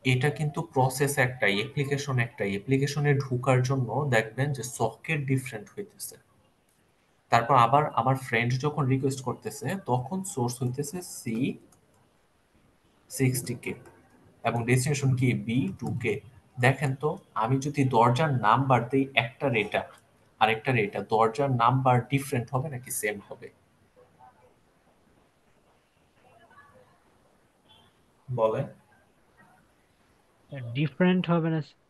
Speaker 1: এটা কিন্তু প্রসেস একটাই, অ্যাপ্লিকেশন একটাই। অ্যাপ্লিকেশনে ঢোকার জন্য দেখবেন যে সকেট ডিফারেন্ট হইতেছে। তারপর আবার আমার ফ্রেন্ড যখন রিকোয়েস্ট করতেছে তখন সোর্স হইতেছে সি 60K এবং ডেস্টিনেশন কি বি 2K। দেখেন তো, আমি যদি দরজার নাম্বার দিই একটা রেটা আরেকটা রেটা, দরজার নাম্বার ডিফারেন্ট হবে নাকি সেম হবে বলেন?
Speaker 7: ডিফারেন্ট হবে না স্যার?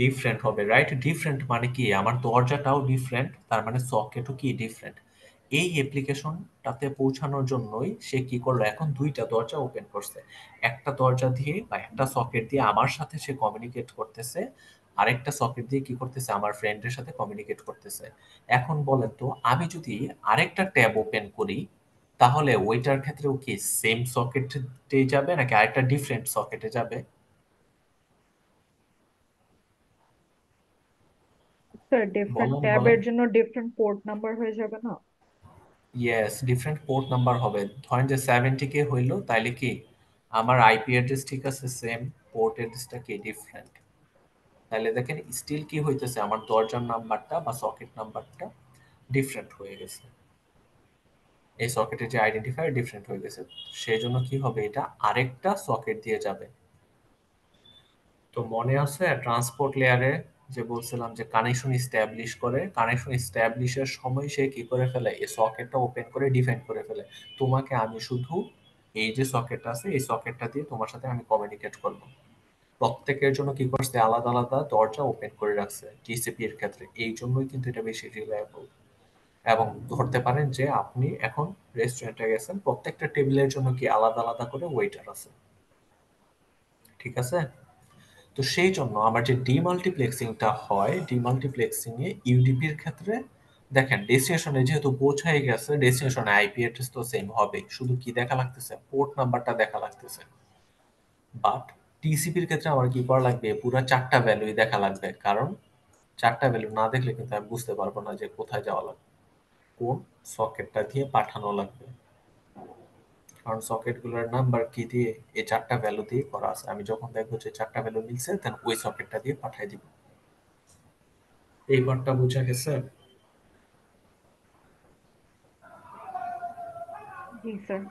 Speaker 1: ডিফারেন্ট হবে, রাইট? ডিফারেন্ট মানে কি, আমার দরজাটাও ডিফারেন্ট, তার মানে সকেটও কি ডিফারেন্ট। এই অ্যাপ্লিকেশনটাতে পৌঁছানোর জন্যই সে কি করলো, এখন দুইটা দরজা ওপেন করছে। একটা দরজা দিয়ে বা একটা সকেট দিয়ে আমার সাথে সে কমিউনিকেট করতেছে, আরেকটা সকেট দিয়ে কি করতেছে, আমার ফ্রেন্ডের সাথে কমিউনিকেট করতেছে। এখন বলেন তো, আমি যদি আরেকটা ট্যাব ওপেন করি তাহলে ওইটার ক্ষেত্রেও কি সেম সকেটে যাবে নাকি আরেকটা ডিফারেন্ট সকেটে যাবে?
Speaker 4: স্যার ডিফারেন্ট
Speaker 1: বলেন বলেন।
Speaker 4: ট্যাবের জন্য ডিফারেন্ট পোর্ট নাম্বার হয়ে যাবে না?
Speaker 1: ইয়েস, ডিফারেন্ট পোর্ট নাম্বার হবে। ধরেন যে 70K হইলো, তাইলে কি আমার আইপি অ্যাড্রেস ঠিক আছে সেম, পোর্ট অ্যাড্রেসটা কি ডিফারেন্ট। তাহলে দেখেন স্টিল কি হইতেছে, আমার দরজার নাম্বারটা বা সকেট নাম্বারটা ডিফারেন্ট হয়ে গেছে। এই সকেটের যে আইডেন্টিফায়ার ডিফারেন্ট হয়ে গেছে, সেই জন্য কি হবে, এটা আরেকটা সকেট দিয়ে যাবে। তো মনে আছে ট্রান্সপোর্ট লেয়ারে যে বলছিলাম যে কানেকশন ইস্টাবলিশ করে, কানেকশন ইস্টাবলিশের সময় সে কি করে ফেলে, এই সকেটটা ওপেন করে ডিফাইন করে ফেলে, তোমাকে আমি শুধু এই যে সকেটটা আছে এই সকেটটা দিয়ে তোমার সাথে আমি কমিউনিকেট করব। প্রত্যেকের জন্য কি করছে, আলাদা আলাদা দরজা ওপেন করে রাখছে টিসিপি এর ক্ষেত্রে। এই জন্যই কিন্তু এটা বেশি রিলায়েবল। এবং ধরতে পারেন যে আপনি এখন রেস্টুরেন্টে গেছেন, প্রত্যেকটা টেবিলের জন্য কি আলাদা আলাদা করে ওয়েটার আছে, ঠিক আছে? তো সেই জন্য আমার যে ডিমাল্টিপ্লেক্সিংটা হয়, ডিমাল্টিপ্লেক্সিং এ ইউডিপির ক্ষেত্রে দেখেন ডেস্টিনেশনে যেহেতু পৌঁছায় গেছে, ডেস্টিনেশনে আইপি অ্যাড্রেস তো সেম হবে, শুধু কি দেখা লাগতেছে, পোর্ট নাম্বারটা দেখা লাগতেছে। বাট টিসিপির ক্ষেত্রে আমার কি করা লাগবে, পুরো 4টা ভ্যালুই দেখা লাগবে, কারণ 4টা ভ্যালু না দেখলে কিন্তু আমি বুঝতে পারবো না যে কোথায় যাওয়া লাগবে, কোন সকেটটা দিয়ে পাঠানো লাগবে। কারণ সকেটগুলোর নাম্বার কি দিয়ে, এই 4টা ভ্যালু দিয়ে করা আছে। আমি যখন দেখবো যে 4টা ভ্যালু মিলছে, দেন ওই সকেটটা দিয়ে পাঠিয়ে দিব। এই পার্টটা বোঝা গেছে?
Speaker 4: জি স্যার।